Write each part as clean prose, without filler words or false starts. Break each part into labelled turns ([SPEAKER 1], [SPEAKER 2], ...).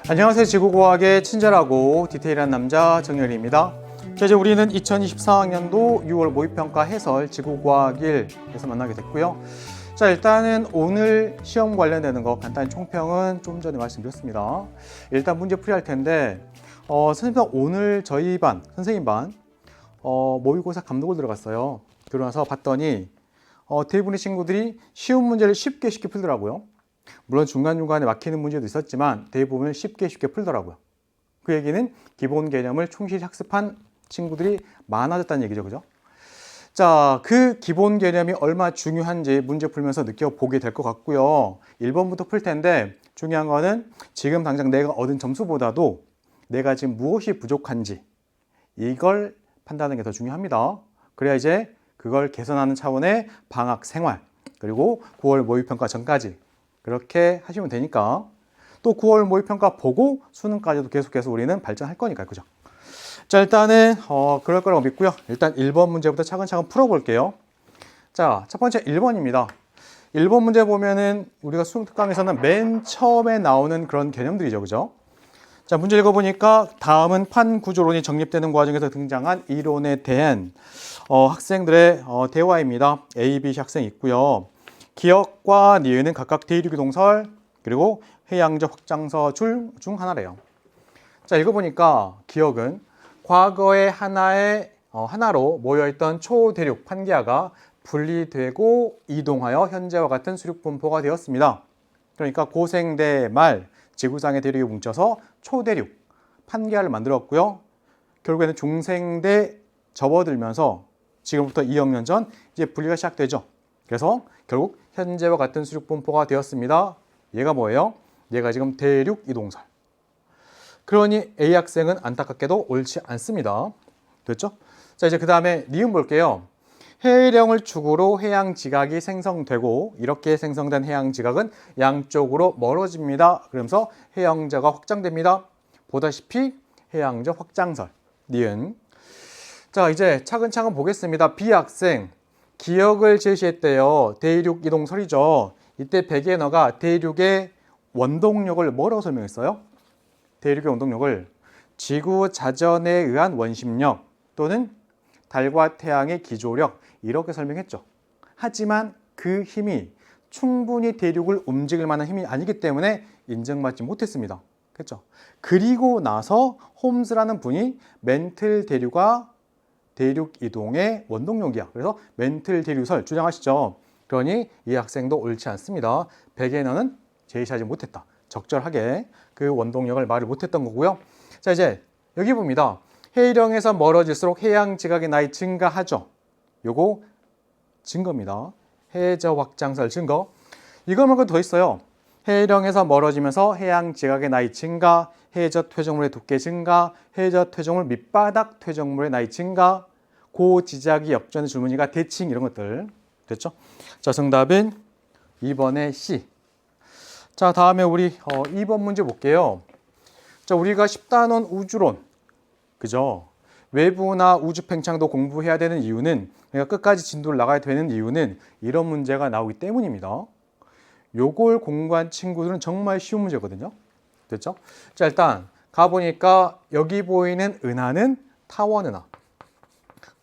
[SPEAKER 1] 안녕하세요. 지구과학의 친절하고 디테일한 남자 정열이입니다. 자, 이제 우리는 2024학년도 6월 모의평가 해설 지구과학일에서 만나게 됐고요. 자, 일단은 오늘 시험 관련되는 거 간단히 총평은 좀 전에 말씀드렸습니다. 일단 문제 풀이할 텐데 선생님 오늘 저희 반, 선생님 반 모의고사 감독을 들어갔어요. 그러나서 봤더니 대부분의 친구들이 쉬운 문제를 쉽게 풀더라고요. 물론 중간중간에 막히는 문제도 있었지만 대부분 쉽게 풀더라고요. 그 얘기는 기본 개념을 충실히 학습한 친구들이 많아졌다는 얘기죠. 그죠? 자, 그 기본 개념이 얼마나 중요한지 문제 풀면서 느껴보게 될 것 같고요. 1번부터 풀 텐데 중요한 거는 지금 당장 내가 얻은 점수보다도 내가 지금 무엇이 부족한지 이걸 판단하는 게 더 중요합니다. 그래야 이제 그걸 개선하는 차원의 방학 생활 그리고 9월 모의평가 전까지 그렇게 하시면 되니까 또 9월 모의평가 보고 수능까지도 계속해서 우리는 발전할 거니까요. 그죠? 자, 일단은 그럴 거라고 믿고요. 일단 1번 문제부터 차근차근 풀어볼게요. 자, 첫 번째 1번입니다. 1번 문제 보면은 우리가 수능 특강에서는 맨 처음에 나오는 그런 개념들이죠. 그죠? 자, 문제 읽어보니까 다음은 판구조론이 정립되는 과정에서 등장한 이론에 대한 학생들의 대화입니다. A, B 학생이 있고요. 기역과 니은은 각각 대륙의 동설 그리고 해양적 확장서 중 하나래요. 자, 읽어보니까 기역은 과거에 하나로 모여있던 초대륙 판기아가 분리되고 이동하여 현재와 같은 수륙 분포가 되었습니다. 그러니까 고생대 말 지구상의 대륙이 뭉쳐서 초대륙 판기아를 만들었고요. 결국에는 중생대 접어들면서 지금부터 2억 년 전 이제 분리가 시작되죠. 그래서 결국 현재와 같은 수륙 분포가 되었습니다. 얘가 뭐예요? 얘가 지금 대륙 이동설. 그러니 A 학생은 안타깝게도 옳지 않습니다. 됐죠? 자, 이제 그 다음에 니은 볼게요. 해령을 축으로 해양 지각이 생성되고 이렇게 생성된 해양 지각은 양쪽으로 멀어집니다. 그러면서 해양자가 확장됩니다. 보다시피 해양적 확장설. 니은. 자, 이제 차근차근 보겠습니다. B 학생. 기역을 제시했대요. 대륙 이동설이죠. 이때 백예너가 대륙의 원동력을 뭐라고 설명했어요? 대륙의 원동력을 지구 자전에 의한 원심력 또는 달과 태양의 기조력 이렇게 설명했죠. 하지만 그 힘이 충분히 대륙을 움직일 만한 힘이 아니기 때문에 인정받지 못했습니다. 그렇죠? 그리고 나서 홈스라는 분이 멘틀 대류가 대륙 이동의 원동력이야. 그래서 멘틀 대류설 주장하시죠. 그러니 이 학생도 옳지 않습니다. 백예너는 제시하지 못했다. 적절하게 그 원동력을 말을 못했던 거고요. 자, 이제 여기 봅니다. 해령에서 멀어질수록 해양 지각의 나이 증가하죠. 요거 증거입니다. 해저 확장설 증거. 이거 말고 더 있어요. 해령에서 멀어지면서 해양 지각의 나이 증가, 해저 퇴적물의 두께 증가, 해저 퇴적물 밑바닥 퇴적물의 나이 증가, 고지작이 역전의 줄무늬가 대칭 이런 것들 됐죠? 자, 정답은 2번의 C. 자, 다음에 우리 2번 문제 볼게요. 자, 우리가 10단원 우주론 그죠? 외부나 우주 팽창도 공부해야 되는 이유는 그러니까 끝까지 진도를 나가야 되는 이유는 이런 문제가 나오기 때문입니다. 요걸 공부한 친구들은 정말 쉬운 문제거든요. 됐죠? 자, 일단 가보니까 여기 보이는 은하는 타원은하.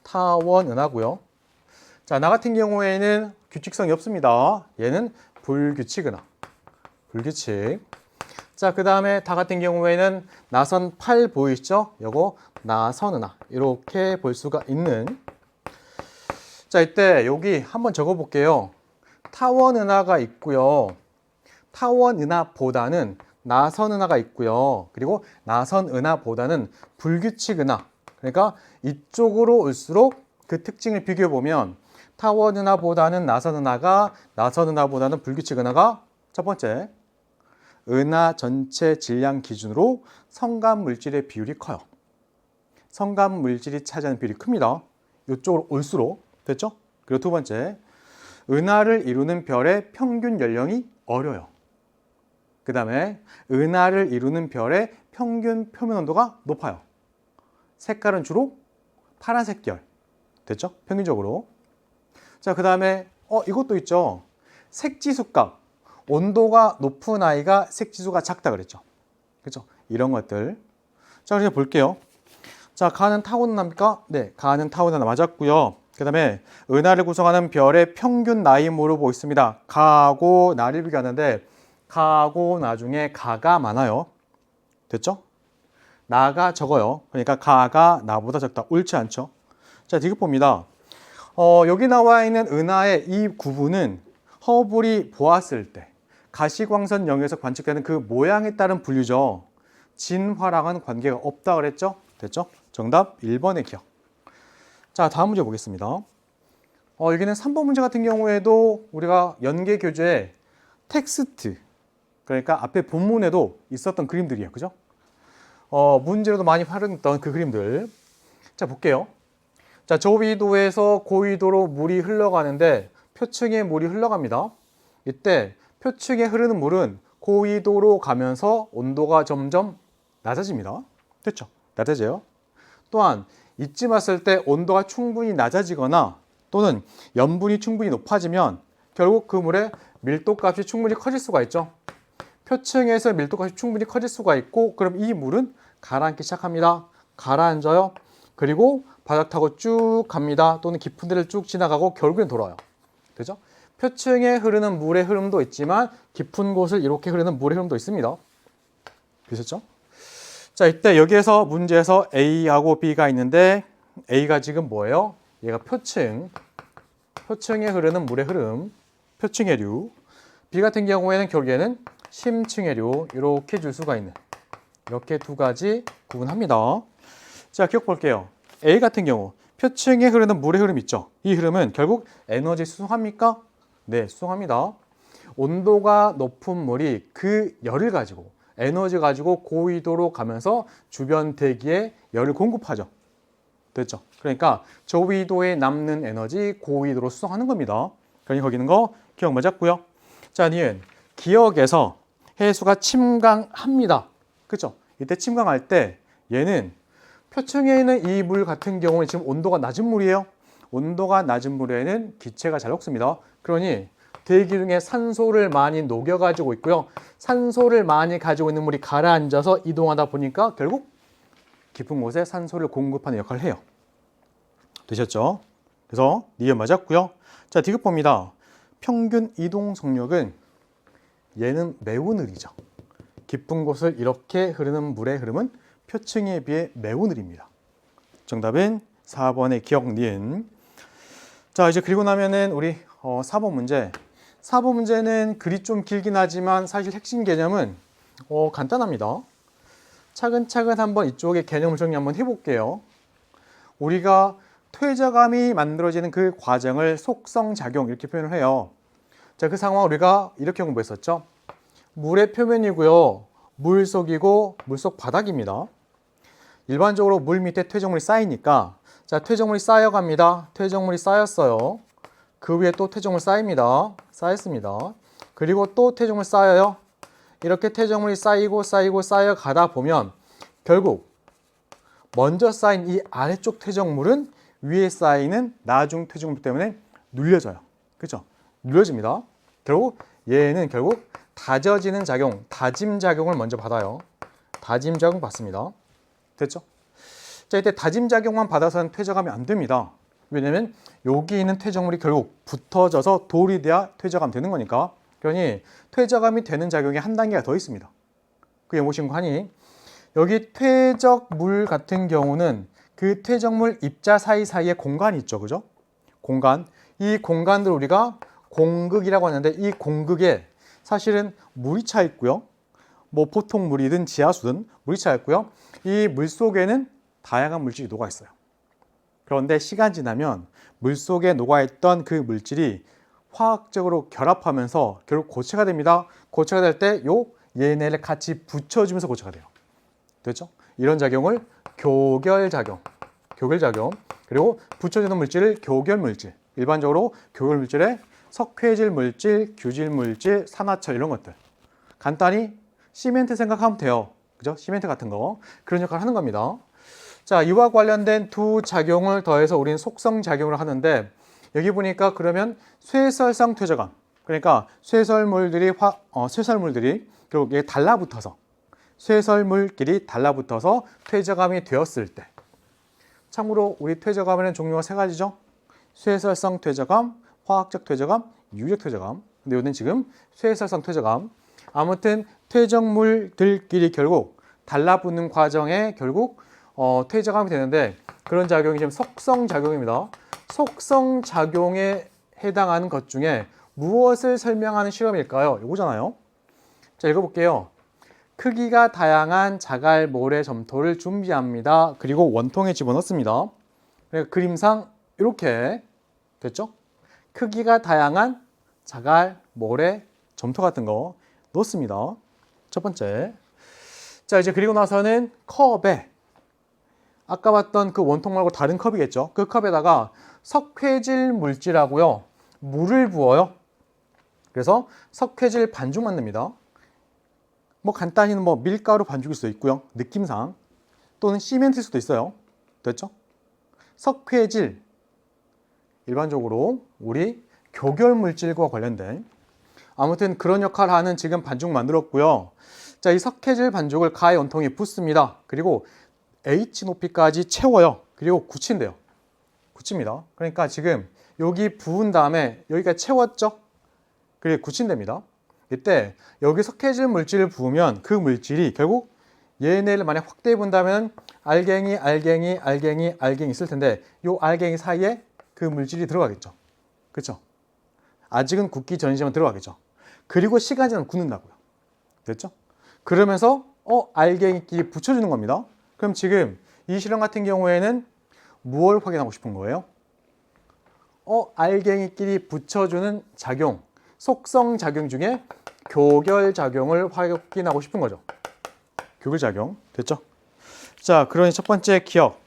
[SPEAKER 1] 타원은하고요. 자, 나 같은 경우에는 규칙성이 없습니다. 얘는 불규칙 은하. 불규칙. 자, 그 다음에 다 같은 경우에는 나선 8 보이시죠? 요거 나선 은하. 이렇게 볼 수가 있는. 자, 이때 여기 한번 적어 볼게요. 타원 은하가 있고요. 타원 은하보다는 나선 은하가 있고요. 그리고 나선 은하보다는 불규칙 은하. 그러니까 이쪽으로 올수록 그 특징을 비교해 보면 타원 은하보다는 나선 은하가 나선 은하보다는 불규칙 은하가 첫 번째 은하 전체 질량 기준으로 성감 물질의 비율이 커요. 성감 물질이 차지하는 비율이 큽니다. 이쪽으로 올수록 됐죠? 그리고 두 번째 은하를 이루는 별의 평균 연령이 어려요. 그 다음에 은하를 이루는 별의 평균 표면 온도가 높아요. 색깔은 주로 파란색 계열. 됐죠? 평균적으로. 자, 그 다음에 이것도 있죠. 색지수 값. 온도가 높은 아이가 색지수가 작다 그랬죠. 그죠? 이런 것들. 자, 그래서 볼게요. 자, 가는 타고는 납니까? 네, 가는 타고는 맞았고요. 그 다음에 은하를 구성하는 별의 평균 나이 물어보고 있습니다. 가하고 나를 비교하는데 가하고 나 중에 가가 많아요. 됐죠? 나가 적어요. 그러니까 가가 나보다 적다. 옳지 않죠? 자, 디귿 봅니다. 여기 나와 있는 은하의 이 구분은 허블이 보았을 때 가시광선 영역에서 관측되는 그 모양에 따른 분류죠. 진화랑은 관계가 없다 그랬죠? 됐죠? 정답 1번의 기억. 자, 다음 문제 보겠습니다. 여기는 3번 문제 같은 경우에도 우리가 연계 교재에 텍스트, 그러니까 앞에 본문에도 있었던 그림들이에요. 그죠? 문제로도 많이 활용했던 그 그림들. 자, 볼게요. 자, 저위도에서 고위도로 물이 흘러가는데 표층에 물이 흘러갑니다. 이때 표층에 흐르는 물은 고위도로 가면서 온도가 점점 낮아집니다. 됐죠? 낮아져요. 또한 이쯤 왔을 때 온도가 충분히 낮아지거나 또는 염분이 충분히 높아지면 결국 그 물의 밀도값이 충분히 커질 수가 있죠. 표층에서 밀도값이 충분히 커질 수가 있고 그럼 이 물은 가라앉기 시작합니다. 가라앉아요. 그리고 바닥 타고 쭉 갑니다. 또는 깊은 데를 쭉 지나가고 결국엔 돌아와요. 그죠? 표층에 흐르는 물의 흐름도 있지만 깊은 곳을 이렇게 흐르는 물의 흐름도 있습니다. 보셨죠? 자, 이때 여기에서 문제에서 A하고 B가 있는데 A가 지금 뭐예요? 얘가 표층에 흐르는 물의 흐름, 표층해류. B 같은 경우에는 결국에는 심층해류. 이렇게 줄 수가 있는 이렇게 두 가지 구분합니다. 자, 기억 볼게요. A 같은 경우 표층에 흐르는 물의 흐름 있죠. 이 흐름은 결국 에너지 수송합니까? 네, 수송합니다. 온도가 높은 물이 그 열을 가지고 에너지 가지고 고위도로 가면서 주변 대기에 열을 공급하죠. 됐죠? 그러니까 저위도에 남는 에너지 고위도로 수송하는 겁니다. 그러니 거기 있는 거 기억 맞았고요. 자, 니은 기억에서 해수가 침강합니다. 그렇죠? 이때 침강할 때 얘는 표층에 있는 이 물 같은 경우는 지금 온도가 낮은 물이에요. 온도가 낮은 물에는 기체가 잘 녹습니다. 그러니 대기 중에 산소를 많이 녹여가지고 있고요. 산소를 많이 가지고 있는 물이 가라앉아서 이동하다 보니까 결국 깊은 곳에 산소를 공급하는 역할을 해요. 되셨죠? 그래서 니은 맞았고요. 자, 디귿 봅니다. 평균 이동 속력은 얘는 매우 느리죠. 깊은 곳을 이렇게 흐르는 물의 흐름은 표층에 비해 매우 느립니다. 정답은 4번의 기억 니은. 자, 이제 그리고 나면은 우리 4번 문제. 4번 문제는 글이 좀 길긴 하지만 사실 핵심 개념은 간단합니다. 차근차근 한번 이쪽의 개념을 정리 한번 해볼게요. 우리가 퇴적암이 만들어지는 그 과정을 속성작용 이렇게 표현을 해요. 자, 그 상황을 우리가 이렇게 공부했었죠. 물의 표면이고요. 물속이고 물속 바닥입니다. 일반적으로 물 밑에 퇴적물이 쌓이니까 자, 퇴적물이 쌓여갑니다. 퇴적물이 쌓였어요. 그 위에 또 퇴적물 쌓입니다. 쌓였습니다. 그리고 또 퇴적물 쌓여요. 이렇게 퇴적물이 쌓이고 쌓여가다 보면 결국 먼저 쌓인 이 아래쪽 퇴적물은 위에 쌓이는 나중 퇴적물 때문에 눌려져요. 그렇죠? 눌려집니다. 결국 얘는 결국 다져지는 작용, 다짐 작용을 먼저 받아요. 다짐 작용 받습니다. 됐죠? 자, 이때 다짐 작용만 받아서는 퇴적하면 안 됩니다. 왜냐면 여기 있는 퇴적물이 결국 붙어져서 돌이 돼야 퇴적함 되는 거니까. 그러니 퇴적함이 되는 작용이 한 단계가 더 있습니다. 그게 무엇인가 하니 여기 퇴적물 같은 경우는 그 퇴적물 입자 사이사이에 공간이 있죠. 그죠? 공간. 이 공간들을 우리가 공극이라고 하는데 이 공극에 사실은 물이 차 있고요. 뭐 보통 물이든 지하수든 물이 차 있고요. 이 물 속에는 다양한 물질이 녹아 있어요. 그런데 시간 지나면 물 속에 녹아있던 그 물질이 화학적으로 결합하면서 결국 고체가 됩니다. 고체가 될 때 요 얘네를 같이 붙여주면서 고체가 돼요. 됐죠? 이런 작용을 교결작용, 그리고 붙여주는 물질을 교결물질. 일반적으로 교결물질에 석회질 물질, 규질 물질, 산화철 이런 것들. 간단히 시멘트 생각하면 돼요. 그죠? 시멘트 같은 거. 그런 역할을 하는 겁니다. 자, 이와 관련된 두 작용을 더해서 우리는 속성작용을 하는데 여기 보니까 그러면 쇠설성 퇴적암. 그러니까 쇠설물들이 결국 달라붙어서 쇠설물끼리 달라붙어서 퇴적암이 되었을 때. 참고로 우리 퇴적암에는 종류가 세 가지죠. 쇠설성 퇴적암, 화학적 퇴적암, 유력 퇴적암. 근데 이거는 지금 쇠설성 퇴적암. 아무튼 퇴적물들끼리 결국 달라붙는 과정에 결국 퇴적암이 되는데 그런 작용이 지금 속성작용입니다. 속성작용에 해당하는 것 중에 무엇을 설명하는 실험일까요? 이거잖아요. 자, 읽어볼게요. 크기가 다양한 자갈 모래 점토를 준비합니다. 그리고 원통에 집어넣습니다. 그러니까 그림상 이렇게 됐죠? 크기가 다양한 자갈, 모래, 점토 같은 거 넣습니다. 첫 번째. 자, 이제 그리고 나서는 컵에 아까 봤던 그 원통 말고 다른 컵이겠죠? 그 컵에다가 석회질 물질하고요. 물을 부어요. 그래서 석회질 반죽 만듭니다. 뭐 간단히는 뭐 밀가루 반죽일 수도 있고요. 느낌상. 또는 시멘트일 수도 있어요. 됐죠? 석회질. 일반적으로 우리 교결 물질과 관련된 아무튼 그런 역할을 하는 지금 반죽 만들었고요. 자, 이 석회질 반죽을 가의 원통에 붓습니다. 그리고 H 높이까지 채워요. 그리고 굳힌대요. 굳힙니다. 그러니까 지금 여기 부은 다음에 여기까지 채웠죠? 그리고 굳힌답니다. 이때 여기 석회질 물질을 부으면 그 물질이 결국 얘네를 만약 확대해 본다면 알갱이 있을 텐데 이 알갱이 사이에 그 물질이 들어가겠죠. 그렇죠? 아직은 굳기 전이지만 들어가겠죠. 그리고 시간이 지나면 굳는다고요. 됐죠? 그러면서 알갱이끼리 붙여주는 겁니다. 그럼 지금 이 실험 같은 경우에는 무엇을 확인하고 싶은 거예요? 알갱이끼리 붙여주는 작용, 속성작용 중에 교결작용을 확인하고 싶은 거죠. 교결작용, 됐죠? 자, 그러니 첫 번째 기억.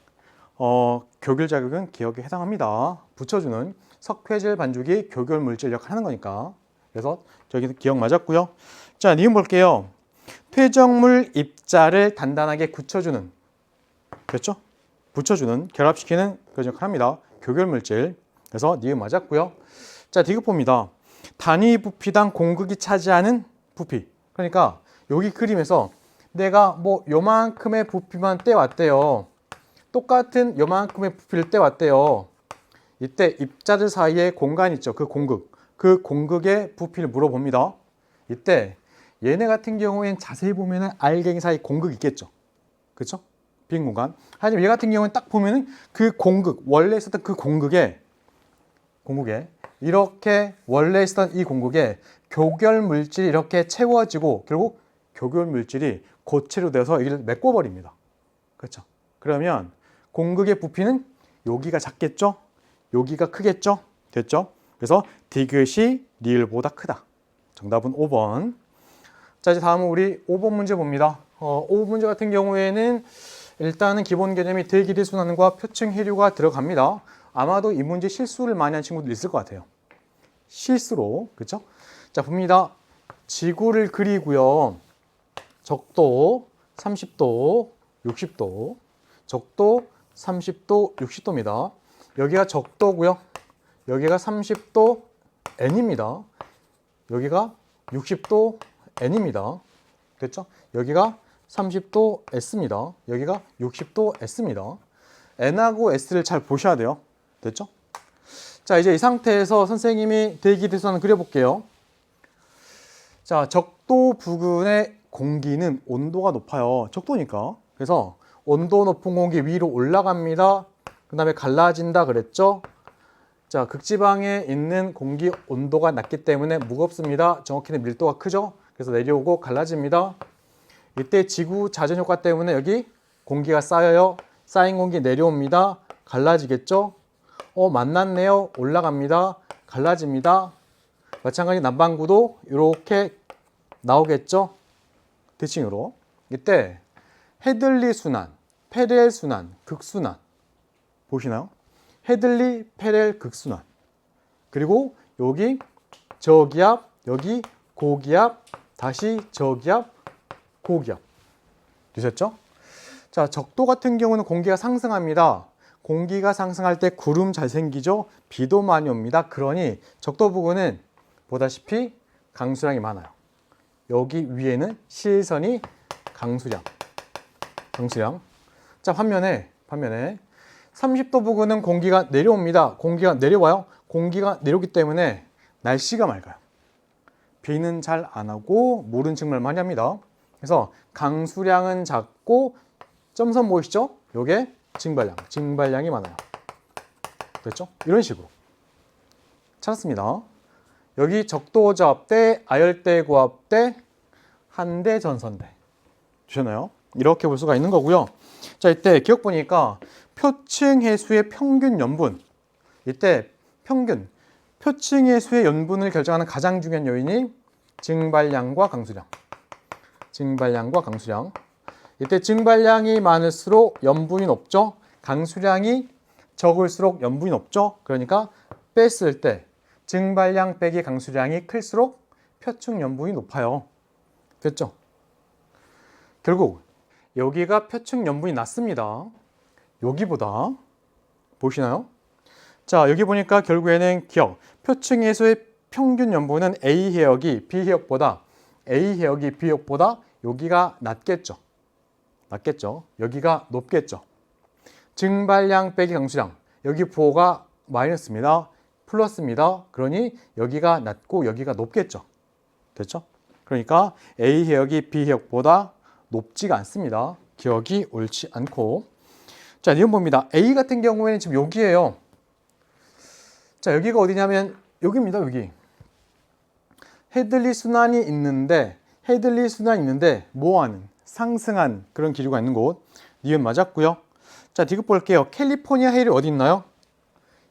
[SPEAKER 1] 교결작용은 기억에 해당합니다. 붙여주는 석회질 반죽이 교결 물질 역할을 하는 거니까. 그래서 저기 기억 맞았고요. 자, 니은 볼게요. 퇴적물 입자를 단단하게 굳혀주는, 됐죠? 붙여주는, 결합시키는 그런 역할을 합니다. 교결 물질. 그래서 니은 맞았고요. 자, 디귿 봅니다. 단위 부피당 공극이 차지하는 부피. 그러니까 여기 그림에서 내가 뭐 요만큼의 부피만 떼왔대요. 똑같은 요만큼의 부피를 떼왔대요. 이때 입자들 사이에 공간이 있죠. 그 공극. 그 공극의 부피를 물어봅니다. 이때 얘네 같은 경우에는 자세히 보면은 알갱이 사이 공극이 있겠죠. 그렇죠? 빈 공간. 하지만 얘 같은 경우는 딱 보면은 그 공극, 원래 있었던 그 공극에 이렇게 원래 있었던 이 공극에 교결 물질이 이렇게 채워지고 결국 교결 물질이 고체로 돼서 이를 메꿔버립니다. 그렇죠? 그러면 공극의 부피는 여기가 작겠죠? 여기가 크겠죠? 됐죠? 그래서 디귿이 리을보다 크다. 정답은 5번. 자, 이제 다음은 우리 5번 문제 봅니다. 5번 문제 같은 경우에는 일단은 기본 개념이 대기대순환과 표층 해류가 들어갑니다. 아마도 이 문제 실수를 많이 한 친구들 있을 것 같아요. 실수로, 그렇죠? 자, 봅니다. 지구를 그리고요. 적도 30도, 60도, 적도 30도, 60도입니다. 여기가 적도고요. 여기가 30도 N입니다. 여기가 60도 N입니다. 됐죠? 여기가 30도 S입니다. 여기가 60도 S입니다. N하고 S를 잘 보셔야 돼요. 됐죠? 자, 이제 이 상태에서 선생님이 대기대순환을 그려볼게요. 자, 적도 부근의 공기는 온도가 높아요. 적도니까. 그래서 온도 높은 공기 위로 올라갑니다. 그 다음에 갈라진다 그랬죠? 자, 극지방에 있는 공기 온도가 낮기 때문에 무겁습니다. 정확히는 밀도가 크죠? 그래서 내려오고 갈라집니다. 이때 지구 자전 효과 때문에 여기 공기가 쌓여요. 쌓인 공기 내려옵니다. 갈라지겠죠? 만났네요. 올라갑니다. 갈라집니다. 마찬가지 남반구도 이렇게 나오겠죠? 대칭으로. 이때 헤들리 순환, 페렐 순환, 극순환 보시나요? 헤들리, 페렐, 극순환. 그리고 여기 저기압, 여기 고기압, 다시 저기압, 고기압. 되셨죠? 자, 적도 같은 경우는 공기가 상승합니다. 공기가 상승할 때 구름 잘 생기죠? 비도 많이 옵니다. 그러니 적도 부근은 보다시피 강수량이 많아요. 여기 위에는 실선이 강수량. 자, 반면에 30도 부근은 공기가 내려옵니다. 공기가 내려와요. 공기가 내려오기 때문에 날씨가 맑아요. 비는 잘 안 오고 물은 정말 많이 합니다. 그래서 강수량은 작고 점선 보이시죠? 요게 증발량이 많아요. 됐죠? 이런 식으로 찾았습니다. 여기 적도저압대, 아열대, 고압대, 한대, 전선대 주셨나요? 이렇게 볼 수가 있는 거고요. 자, 이때 기억 보니까 표층 해수의 평균 연분, 이때 표층 해수의 연분을 결정하는 가장 중요한 요인이 증발량과 강수량. 이때 증발량이 많을수록 염분이 높죠. 강수량이 적을수록 염분이 높죠. 그러니까 뺐을 때 증발량 빼기 강수량이 클수록 표층 염분이 높아요. 됐죠? 결국 여기가 표층 염분이 낮습니다. 여기보다 보시나요? 자, 여기 보니까 결국에는 기억 표층 해수의 평균 염분은 A 해역이 B 해역보다 여기가 낮겠죠. 여기가 높겠죠. 증발량 빼기 강수량, 여기 부호가 마이너스입니다. 플러스입니다. 그러니 여기가 낮고 여기가 높겠죠. 됐죠? 그러니까 A 해역이 B 해역보다 높지가 않습니다. 기억이 옳지 않고. 자, 이건 봅니다. A 같은 경우에는 지금 여기예요. 자, 여기가 어디냐면 여기입니다. 여기. 헤들리 순환이 있는데 뭐하는? 상승한 그런 기류가 있는 곳. 니은 맞았고요. 자, 디귿 볼게요. 캘리포니아 해일이 어디 있나요?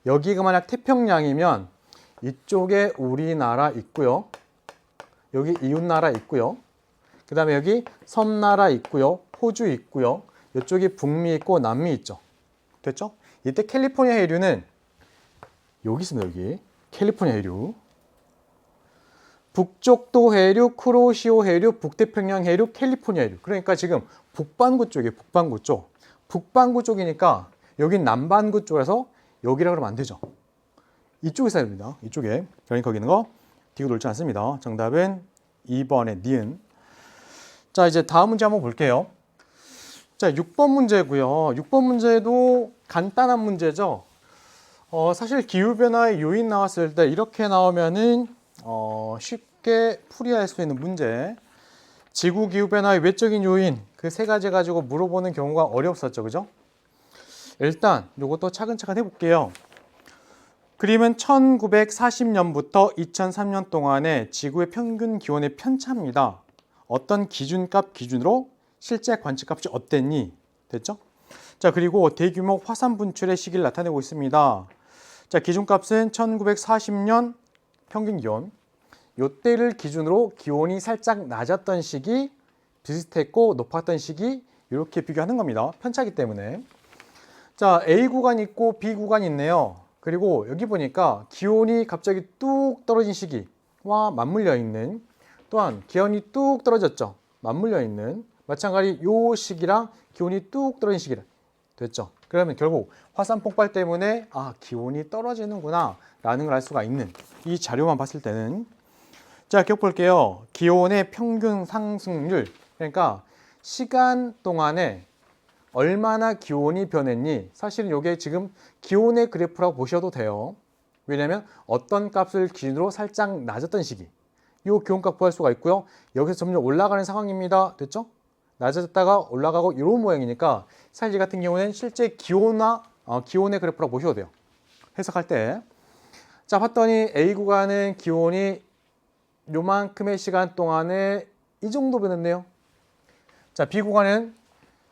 [SPEAKER 1] 여기가 만약 태평양이면 이쪽에 우리나라 있고요. 여기 이웃나라 있고요. 그 다음에 여기 섬나라 있고요. 호주 있고요. 이쪽이 북미 있고 남미 있죠. 됐죠? 이때 캘리포니아 해류는 여기 있습니다. 여기 캘리포니아 해류, 북쪽도 해류, 쿠로시오 해류, 북태평양 해류, 캘리포니아 해류. 그러니까 지금 북반구 쪽이에요. 북반구 쪽이니까 여긴 남반구 쪽에서 여기라 그러면 안 되죠. 이쪽에 있어야 됩니다. 이쪽에. 그러니까 거기 있는 거 디귿 옳지 않습니다. 정답은 2번의 니은. 자, 이제 다음 문제 한번 볼게요. 자, 6번 문제고요. 6번 문제도 간단한 문제죠. 사실 기후변화의 요인 나왔을 때 이렇게 나오면은 쉽게 풀이할 수 있는 문제. 지구 기후변화의 외적인 요인 그 세 가지 가지고 물어보는 경우가 어렵었죠. 그죠? 일단 이것도 차근차근 해볼게요. 그림은 1940년부터 2003년 동안의 지구의 평균 기온의 편차입니다. 어떤 기준값 기준으로 실제 관측값이 어땠니? 됐죠? 자, 그리고 대규모 화산 분출의 시기를 나타내고 있습니다. 자, 기준값은 1940년 평균 기온. 요때를 기준으로 기온이 살짝 낮았던 시기, 비슷했고 높았던 시기 이렇게 비교하는 겁니다. 편차기 때문에. 자, A 구간이 있고 B 구간이 있네요. 그리고 여기 보니까 기온이 갑자기 뚝 떨어진 시기와 맞물려 있는, 또한 기온이 뚝 떨어졌죠. 맞물려 있는, 마찬가지 요 시기랑 기온이 뚝 떨어진 시기를 됐죠. 그러면 결국 화산 폭발 때문에 기온이 떨어지는구나 라는 걸 알 수가 있는 이 자료만 봤을 때는. 자, 기억 볼게요. 기온의 평균 상승률, 그러니까 시간 동안에 얼마나 기온이 변했니? 사실은 이게 지금 기온의 그래프라고 보셔도 돼요. 왜냐하면 어떤 값을 기준으로 살짝 낮았던 시기, 이 기온값 구할 수가 있고요. 여기서 점점 올라가는 상황입니다. 됐죠? 낮아졌다가 올라가고 이런 모양이니까 사실 이 같은 경우는 실제 기온의 그래프라고 보셔도 돼요. 해석할 때. 자, 봤더니 A 구간은 기온이 요만큼의 시간 동안에 이 정도 변했네요. 자, B 구간은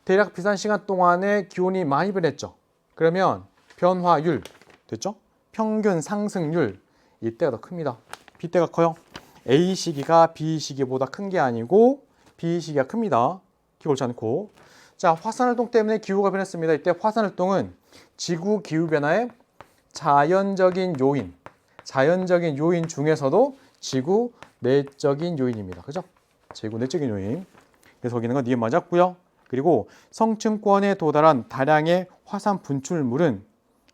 [SPEAKER 1] 대략 비슷한 시간 동안에 기온이 많이 변했죠. 그러면 변화율 됐죠? 평균 상승률 이때가 더 큽니다. B때가 커요. A 시기가 B 시기보다 큰 게 아니고 B 시기가 큽니다. 기울지 않고. 자, 화산활동 때문에 기후가 변했습니다. 이때 화산활동은 지구 기후변화의 자연적인 요인 중에서도 지구 내적인 요인입니다. 그죠? 지구 내적인 요인. 그래서 거기는 건 니은 맞았고요. 그리고 성층권에 도달한 다량의 화산 분출물은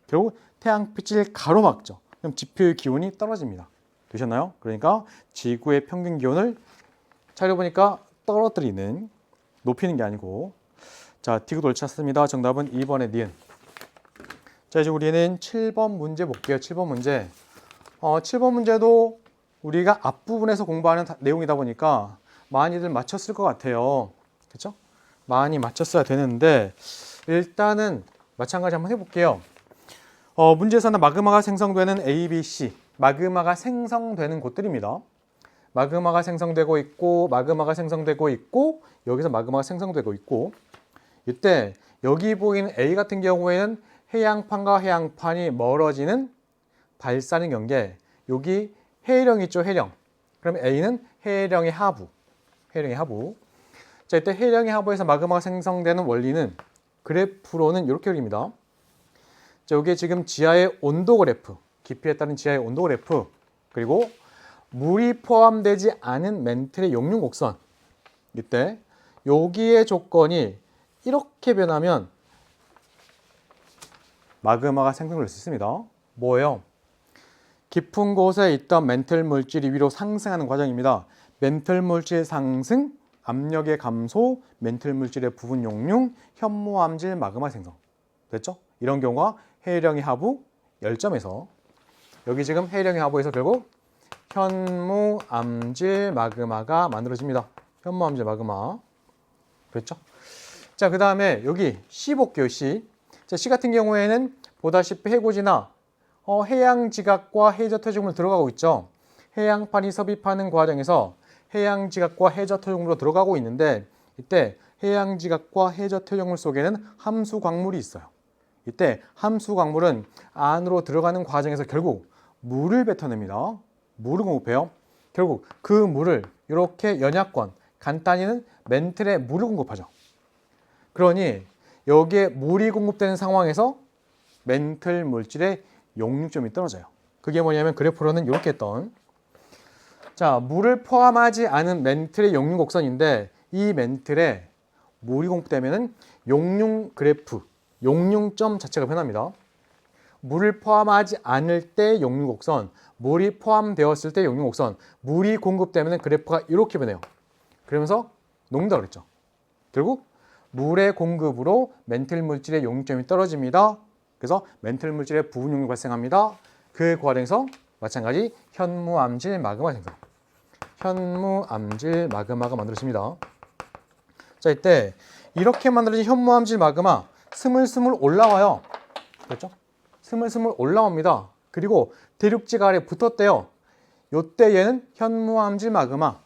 [SPEAKER 1] 결국 태양빛을 가로막죠. 그럼 지표의 기온이 떨어집니다. 되셨나요? 그러니까 지구의 평균 기온을 찾아보니까 떨어뜨리는 높이는 게 아니고. 자, 디귿 옳지 않습니다. 정답은 2번의 니은. 자, 이제 우리는 7번 문제 볼게요. 7번 문제. 7번 문제도 우리가 앞부분에서 공부하는 내용이다 보니까 많이들 맞췄을 것 같아요. 그렇죠? 많이 맞췄어야 되는데 일단은 마찬가지 한번 해볼게요. 문제에서는 마그마가 생성되는 A, B, C, 마그마가 생성되는 곳들입니다. 마그마가 생성되고 있고, 마그마가 생성되고 있고, 여기서 마그마가 생성되고 있고, 이때 여기 보이는 A 같은 경우에는 해양판과 해양판이 멀어지는 발산의 경계, 여기 해령 있죠, 해령. 그럼 A는 해령의 하부, 해령의 하부. 자, 이때 해령의 하부에서 마그마가 생성되는 원리는 그래프로는 이렇게 그립니다. 자, 여기에 지금 지하의 온도 그래프, 깊이에 따른 지하의 온도 그래프, 그리고 물이 포함되지 않은 멘틀의 용융 곡선. 이때 여기의 조건이 이렇게 변하면 마그마가 생성될 수 있습니다. 뭐예요? 깊은 곳에 있던 멘틀 물질이 위로 상승하는 과정입니다. 멘틀 물질 상승, 압력의 감소, 멘틀 물질의 부분 용융, 현무암질 마그마 생성. 됐죠? 이런 경우가 해령의 하부 열점에서 여기 지금 해령의 하부에서 결국 현무암질 마그마가 만들어집니다. 현무암질 마그마. 그랬죠? 자, 그 다음에 여기 C 볼게요. C. 자, C 같은 경우에는 보다시피 해고지나 해양지각과 해저터중으로 들어가고 있죠. 해양판이 섭입하는 과정에서 해양지각과 해저터중으로 들어가고 있는데 이때 해양지각과 해저터중물 속에는 함수광물이 있어요. 이때 함수광물은 안으로 들어가는 과정에서 결국 물을 뱉어냅니다. 물을 공급해요. 결국 그 물을 이렇게 연약권, 간단히는 멘틀에 물을 공급하죠. 그러니 여기에 물이 공급되는 상황에서 멘틀 물질의 용융점이 떨어져요. 그게 뭐냐면 그래프로는 이렇게 했던, 자, 물을 포함하지 않은 멘틀의 용융 곡선인데 이 멘틀에 물이 공급되면은 용융 그래프, 용융점 자체가 변합니다. 물을 포함하지 않을 때 용융 곡선, 물이 포함되었을 때 용융 곡선, 물이 공급되면 그래프가 이렇게 변해요. 그러면서 녹는다 그랬죠. 결국 물의 공급으로 멘틀 물질의 용융점이 떨어집니다. 그래서 멘틀 물질의 부분 용융이 발생합니다. 그 과정에서 마찬가지 현무암질 마그마 생성. 현무암질 마그마가 만들어집니다. 자, 이때 이렇게 만들어진 현무암질 마그마 스물스물 올라와요. 그렇죠? 스물스물 올라옵니다. 그리고 대륙지가 아래 붙었대요. 요때 얘는 현무암질 마그마.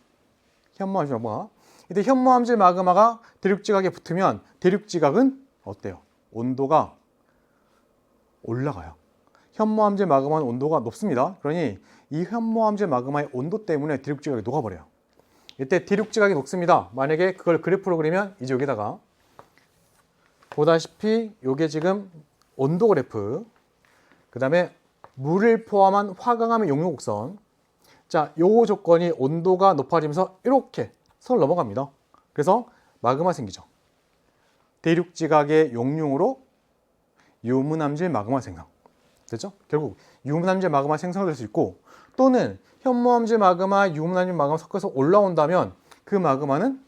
[SPEAKER 1] 현무암질 마그마. 이때 현무암질 마그마가 대륙지각에 붙으면 대륙지각은 어때요? 온도가 올라가요. 현무암질 마그마는 온도가 높습니다. 그러니 이 현무암질 마그마의 온도 때문에 대륙지각이 녹아버려요. 이때 대륙지각이 녹습니다. 만약에 그걸 그래프로 그리면 이제 여기다가 보다시피 이게 지금 온도 그래프, 그 다음에 물을 포함한 화강암의 용융 곡선. 자, 요 조건이 온도가 높아지면서 이렇게 선 넘어갑니다. 그래서 마그마 생기죠. 대륙지각의 용융으로 유문암질 마그마 생성. 됐죠? 결국 유문암질 마그마 생성될 수 있고, 또는 현무암질 마그마, 유문암질 마그마 섞어서 올라온다면 그 마그마는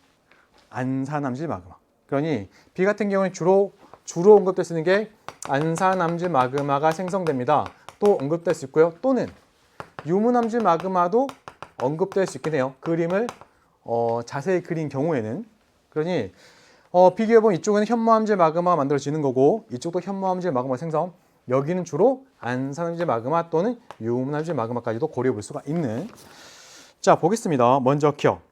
[SPEAKER 1] 안산암질 마그마. 그러니 B 같은 경우는 주로 언급될 수 있는 게 안산암질 마그마가 생성됩니다. 또 언급될 수 있고요. 또는 유문암질 마그마도 언급될 수 있긴 해요. 그림을 자세히 그린 경우에는. 그러니 비교해보면 이쪽은 현무암질 마그마가 만들어지는 거고 이쪽도 현무암질 마그마 생성. 여기는 주로 안산암질 마그마 또는 유문암질 마그마까지도 고려해 볼 수가 있는. 자, 보겠습니다. 먼저 기억.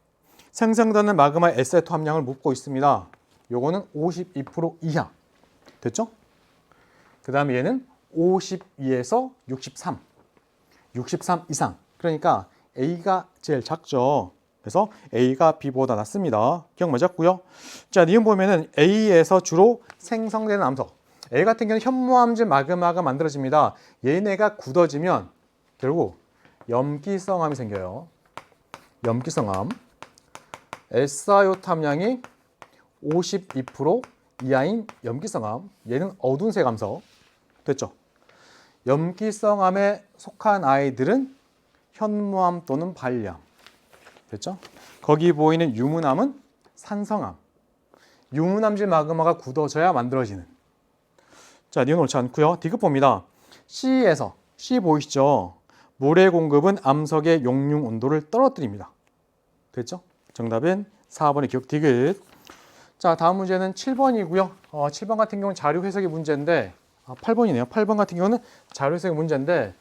[SPEAKER 1] 생성되는 마그마의 SO2 함량을 묻고 있습니다. 요거는 52% 이하. 됐죠? 그 다음에 얘는 52에서 63. 63 이상. 그러니까 A가 제일 작죠. 그래서 A가 B보다 낮습니다. 기억 맞았고요. 자, 니은 보면은 A에서 주로 생성되는 암석. A 같은 경우는 현무암질 마그마가 만들어집니다. 얘네가 굳어지면 결국 염기성암이 생겨요. 염기성암. SiO2 함량이 52% 이하인 염기성암. 얘는 어두운색 암석. 됐죠? 염기성암에 속한 아이들은 현무암 또는 발암. 됐죠? 거기 보이는 유문암은 산성암. 유문암질 마그마가 굳어져야 만들어지는. 자, 니은 옳지 않고요. D급 봅니다. C에서 C 보이시죠? 물의 공급은 암석의 용융 온도를 떨어뜨립니다. 됐죠? 정답은 4번의 기억 D급. 자, 다음 문제는 7번이고요. 7번 같은 경우는 자료 해석의 문제인데 8번이네요. 8번 같은 경우는 자료 해석의 문제인데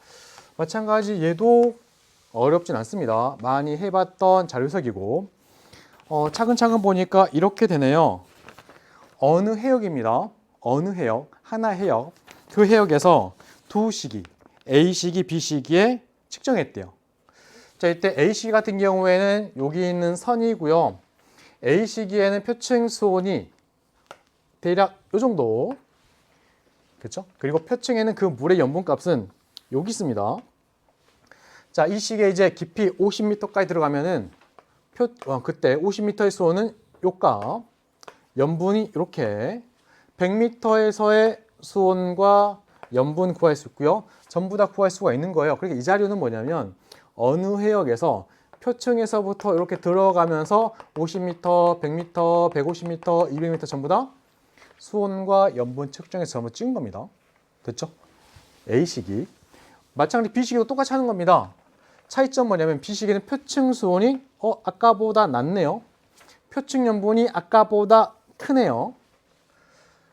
[SPEAKER 1] 마찬가지 얘도 어렵진 않습니다. 많이 해봤던 자료 해석이고 차근차근 보니까 이렇게 되네요. 어느 해역입니다. 어느 해역, 하나 해역. 그 해역에서 두 시기, A시기, B시기에 측정했대요. 자, 이때 A시기 같은 경우에는 여기 있는 선이고요. A시기에는 표층 수온이 대략 이 정도. 그렇죠? 그리고 표층에는 그 물의 염분값은 여기 있습니다. 자, 이 시기에 이제 깊이 50m까지 들어가면은 그때 50m의 수온은 요값, 염분이 이렇게 100m에서의 수온과 염분 구할 수 있고요. 전부 다 구할 수가 있는 거예요. 그러니까 이 자료는 뭐냐면 어느 해역에서 표층에서부터 이렇게 들어가면서 50m, 100m, 150m, 200m 전부 다 수온과 염분 측정해서 전부 찍은 겁니다. 됐죠? A시기. 마찬가지 B시기도 똑같이 하는 겁니다. 차이점 뭐냐면 B시기는 표층 수온이 아까보다 낮네요. 표층 염분이 아까보다 크네요.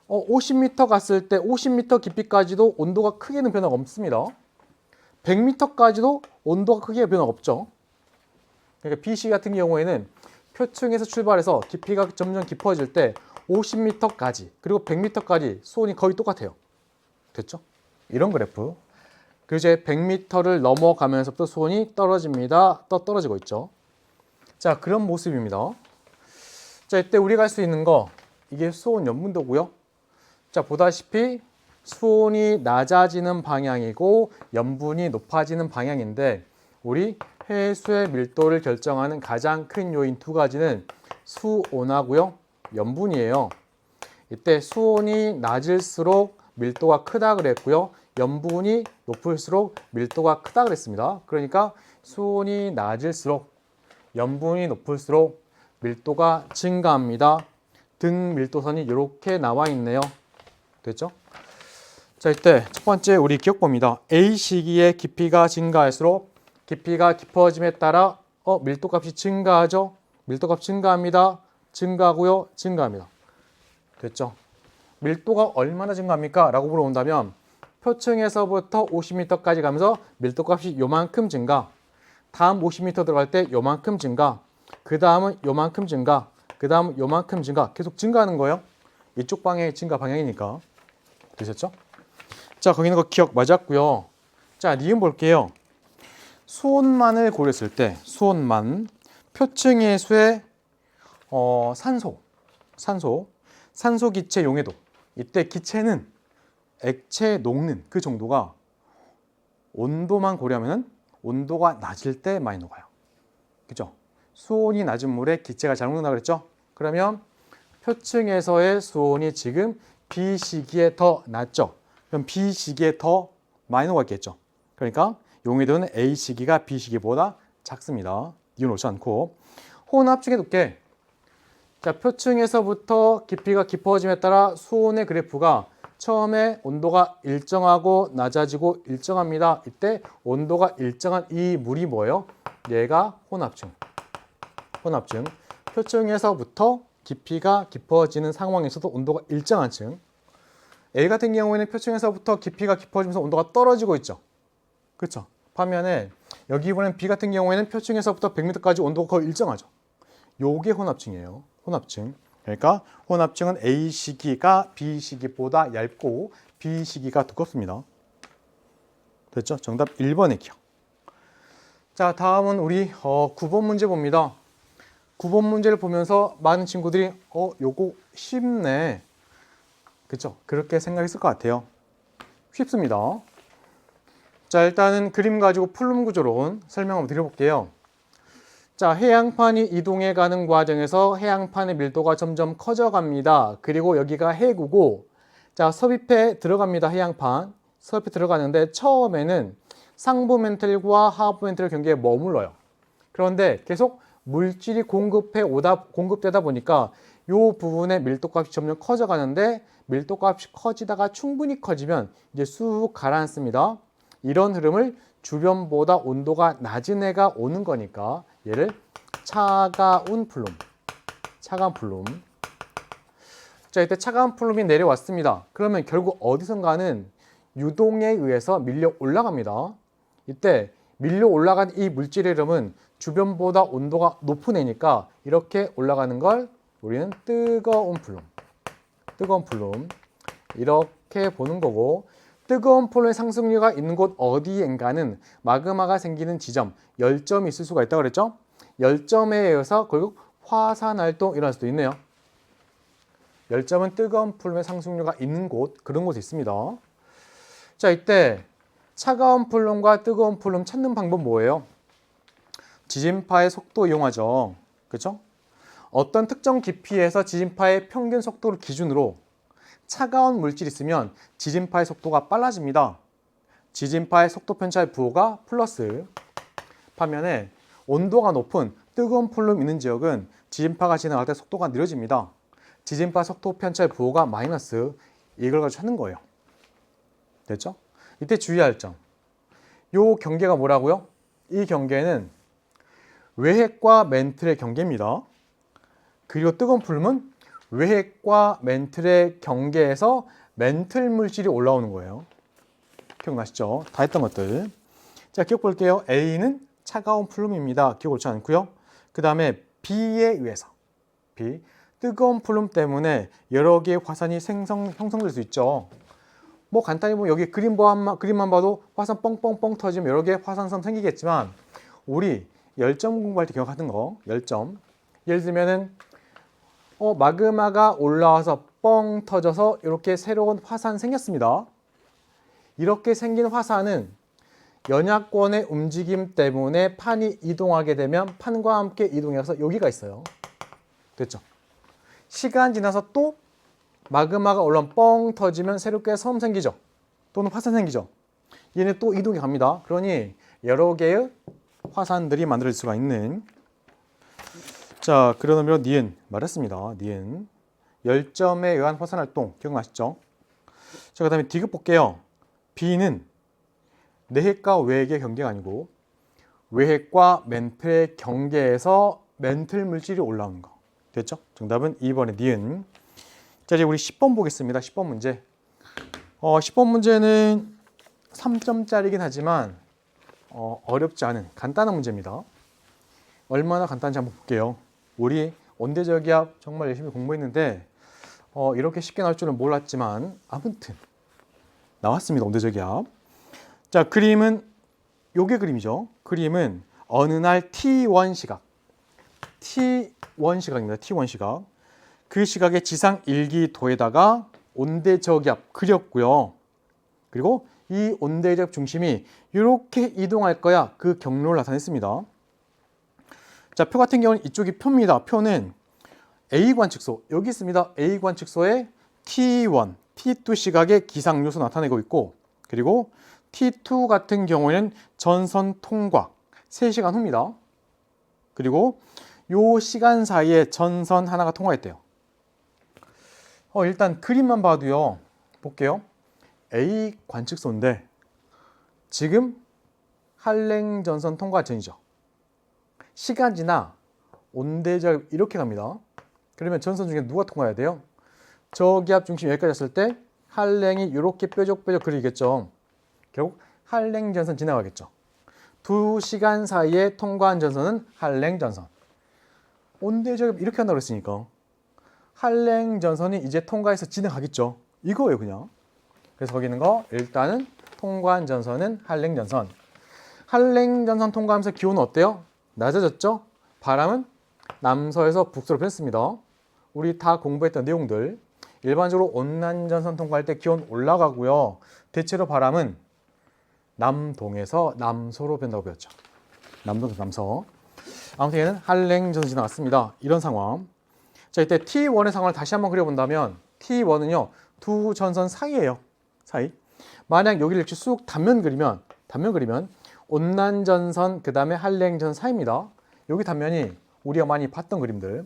[SPEAKER 1] 50m 갔을 때 50m 깊이까지도 온도가 크게는 변화가 없습니다. 100m까지도 온도가 크게 변화가 없죠. 그러니까 B시기 같은 경우에는 표층에서 출발해서 깊이가 점점 깊어질 때 50m까지 그리고 100m까지 수온이 거의 똑같아요. 됐죠? 이런 그래프. 그리고 이제 100m를 넘어가면서부터 수온이 떨어집니다. 떨어지고 있죠. 자, 그런 모습입니다. 자, 이때 우리가 할 수 있는 거 이게 수온 염분도고요. 자, 보다시피 수온이 낮아지는 방향이고 염분이 높아지는 방향인데 우리 해수의 밀도를 결정하는 가장 큰 요인 두 가지는 수온하고요. 염분이에요. 이때 수온이 낮을수록 밀도가 크다 그랬고요. 염분이 높을수록 밀도가 크다 그랬습니다. 그러니까 수온이 낮을수록 염분이 높을수록 밀도가 증가합니다. 등 밀도선이 이렇게 나와 있네요. 됐죠? 자, 이때 첫 번째 우리 기억봅니다. A 시기의 깊이가 증가할수록 깊이가 깊어짐에 따라 밀도값이 증가하죠. 밀도값 증가합니다. 증가하고요. 증가합니다. 됐죠? 밀도가 얼마나 증가합니까? 라고 물어본다면 표층에서부터 50m까지 가면서 밀도값이 요만큼 증가, 다음 50m 들어갈 때 요만큼 증가, 그 다음은 요만큼 증가, 그 다음은 요만큼 증가, 계속 증가하는 거예요. 이쪽 방향이 증가 방향이니까. 되셨죠? 자, 거기 있는 거 기억 맞았고요. 자, 니은 볼게요. 수온만을 고렸을 때 수온만, 표층 해수의 산소 기체 용해도. 이때 기체는 액체 녹는 그 정도가 온도만 고려하면 온도가 낮을 때 많이 녹아요. 그죠? 수온이 낮은 물에 기체가 잘 녹는다 그랬죠? 그러면 표층에서의 수온이 지금 B 시기에 더 낮죠? 그럼 B 시기에 더 많이 녹았겠죠? 그러니까 용해도는 A 시기가 B 시기보다 작습니다. 이유는 옳지 않고. 혼합층의 두께. 자, 표층에서부터 깊이가 깊어짐에 따라 수온의 그래프가 처음에 온도가 일정하고 낮아지고 일정합니다. 이때 온도가 일정한 이 물이 뭐예요? 얘가 혼합층. 혼합층. 표층에서부터 깊이가 깊어지는 상황에서도 온도가 일정한 층. A 같은 경우에는 표층에서부터 깊이가 깊어지면서 온도가 떨어지고 있죠. 그렇죠? 반면에 여기 보면 B 같은 경우에는 표층에서부터 100m까지 온도가 거의 일정하죠. 요게 혼합층이에요. 혼합층. 그러니까 혼합층은 A 시기가 B 시기보다 얇고 B 시기가 두껍습니다. 됐죠? 정답 1번의 기억. 자, 다음은 우리 9번 문제 봅니다. 9번 문제를 보면서 많은 친구들이 요거 쉽네. 그렇죠? 그렇게 생각했을 것 같아요. 쉽습니다. 자, 일단은 그림 가지고 풀름 구조론 설명 한번 드려볼게요. 자, 해양판이 이동해 가는 과정에서 해양판의 밀도가 점점 커져갑니다. 그리고 여기가 해구고, 자, 섭입해 들어갑니다. 해양판. 섭입해 들어가는데 처음에는 상부 멘틀과 하부 멘틀 경계에 머물러요. 그런데 계속 물질이 공급되다 보니까 요 부분의 밀도값이 점점 커져가는데 밀도값이 커지다가 충분히 커지면 이제 쑥 가라앉습니다. 이런 흐름을 주변보다 온도가 낮은 애가 오는 거니까 얘를 차가운 플룸, 차가운 플룸. 자, 이때 차가운 플룸이 내려왔습니다. 그러면 결국 어디선가는 유동에 의해서 밀려 올라갑니다. 이때 밀려 올라간 이 물질의 흐름은 주변보다 온도가 높은 애니까 이렇게 올라가는 걸 우리는 뜨거운 플룸, 뜨거운 플룸 이렇게 보는 거고, 뜨거운 플룸의 상승류가 있는 곳 어디엔가는 마그마가 생기는 지점, 열점이 있을 수가 있다고 그랬죠? 열점에 의해서 결국 화산활동이 일어날 수도 있네요. 열점은 뜨거운 플룸의 상승류가 있는 곳, 그런 곳에 있습니다. 자, 이때 차가운 플룸과 뜨거운 플룸 찾는 방법 뭐예요? 지진파의 속도 이용하죠. 그렇죠? 어떤 특정 깊이에서 지진파의 평균 속도를 기준으로 차가운 물질이 있으면 지진파의 속도가 빨라집니다. 지진파의 속도 편차의 부호가 플러스, 반면에 온도가 높은 뜨거운 플룸 있는 지역은 지진파가 지나갈 때 속도가 느려집니다. 지진파 속도 편차의 부호가 마이너스, 이걸 가지고 찾는 거예요. 됐죠? 이때 주의할 점. 요 경계가 뭐라고요? 이 경계는 외핵과 멘틀의 경계입니다. 그리고 뜨거운 플룸은 외핵과 멘틀의 경계에서 멘틀 물질이 올라오는 거예요. 기억나시죠? 다 했던 것들. 자, 기억 볼게요. A는 차가운 플룸입니다. 기억 옳지 않고요. 그 다음에 B에 의해서, B, 뜨거운 플룸 때문에 여러 개의 화산이 형성될 수 있죠. 뭐 간단히 여기 그림만 봐도 화산 뻥뻥뻥 터지면 여러 개의 화산섬 생기겠지만, 우리 열점 공부할 때 기억하는 거, 열점. 예를 들면은 마그마가 올라와서 뻥 터져서 이렇게 새로운 화산 생겼습니다. 이렇게 생긴 화산은 연약권의 움직임 때문에 판이 이동하게 되면 판과 함께 이동해서 여기가 있어요. 됐죠? 시간 지나서 또 마그마가 올라오면 뻥 터지면 새롭게 섬 생기죠. 또는 화산 생기죠. 얘는 또 이동이 갑니다. 그러니 여러 개의 화산들이 만들어질 수가 있는. 자, 그런 의미로 니은 말했습니다. 니은. 열점에 의한 화산활동 기억나시죠? 자, 그 다음에 디귿 볼게요. B는 내핵과 외핵의 경계가 아니고 외핵과 멘틀의 경계에서 멘틀 물질이 올라오는 거. 됐죠? 정답은 2번의 니은. 자, 이제 우리 10번 보겠습니다. 10번 문제. 10번 문제는 3점짜리긴 하지만 어렵지 않은 간단한 문제입니다. 얼마나 간단한지 한번 볼게요. 우리 온대저기압 정말 열심히 공부했는데 이렇게 쉽게 나올 줄은 몰랐지만 아무튼 나왔습니다. 온대저기압. 자, 그림은 요게 그림이죠. 그림은 어느 날 T1 시각, T1 시각입니다. T1 시각. 그 시각의 지상 1기도에다가 온대저기압 그렸고요. 그리고 이 온대저기압 중심이 이렇게 이동할 거야. 그 경로를 나타냈습니다. 자, 표 같은 경우는 이쪽이 표입니다. 표는 A 관측소, 여기 있습니다. A 관측소에 T1, T2 시각의 기상 요소 나타내고 있고, 그리고 T2 같은 경우에는 전선 통과 3시간 후입니다. 그리고 요 시간 사이에 전선 하나가 통과했대요. 일단 그림만 봐도요. 볼게요. A 관측소인데 지금 한랭 전선 통과 전이죠. 시간 지나 온대저기압 이렇게 갑니다. 그러면 전선 중에 누가 통과해야 돼요? 저기압 중심 여기까지 왔을 때 한랭이 이렇게 뾰족뾰족 그리겠죠. 결국 한랭 전선 지나가겠죠. 2시간 사이에 통과한 전선은 한랭 전선. 온대저기압 이렇게 한다고 했으니까 한랭 전선이 이제 통과해서 지나가겠죠. 이거예요, 그냥. 그래서 거기 있는 거 일단은 통과한 전선은 한랭 전선. 한랭 전선 통과하면서 기온은 어때요? 낮아졌죠? 바람은 남서에서 북서로 변했습니다. 우리 다 공부했던 내용들. 일반적으로 온난전선 통과할 때 기온 올라가고요. 대체로 바람은 남동에서 남서로 변다고 배웠죠. 남동에서 남서. 아무튼 얘는 한랭 전선 지나갔습니다. 이런 상황. 자, 이때 T1의 상황을 다시 한번 그려본다면 T1은요. 두 전선 사이예요. 사이. 만약 여기를 이렇게 쑥 단면 그리면 온난전선 그 다음에 한랭전선 사이입니다. 여기 단면이 우리가 많이 봤던 그림들.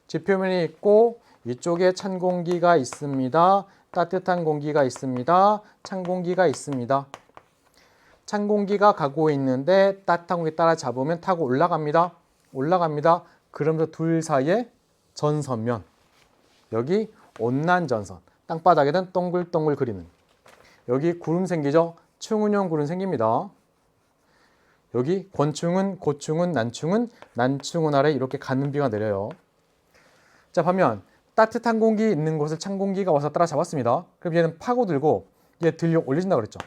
[SPEAKER 1] 지표면이 있고 위쪽에 찬 공기가 있습니다. 따뜻한 공기가 있습니다. 찬 공기가 있습니다. 찬 공기가 가고 있는데 따뜻한 공기 따라 잡으면 타고 올라갑니다. 올라갑니다. 그러면서 둘 사이에 전선면, 여기 온난전선, 땅바닥에는 동글동글 그리는, 여기 구름 생기죠? 충은형 구름 생깁니다. 여기 권충은, 고충은, 난충은 아래 이렇게 가는 비가 내려요. 자, 반면 따뜻한 공기 있는 곳을 찬 공기가 와서 따라잡았습니다. 그럼 얘는 파고들고 얘 들려 올려준다고 그랬죠.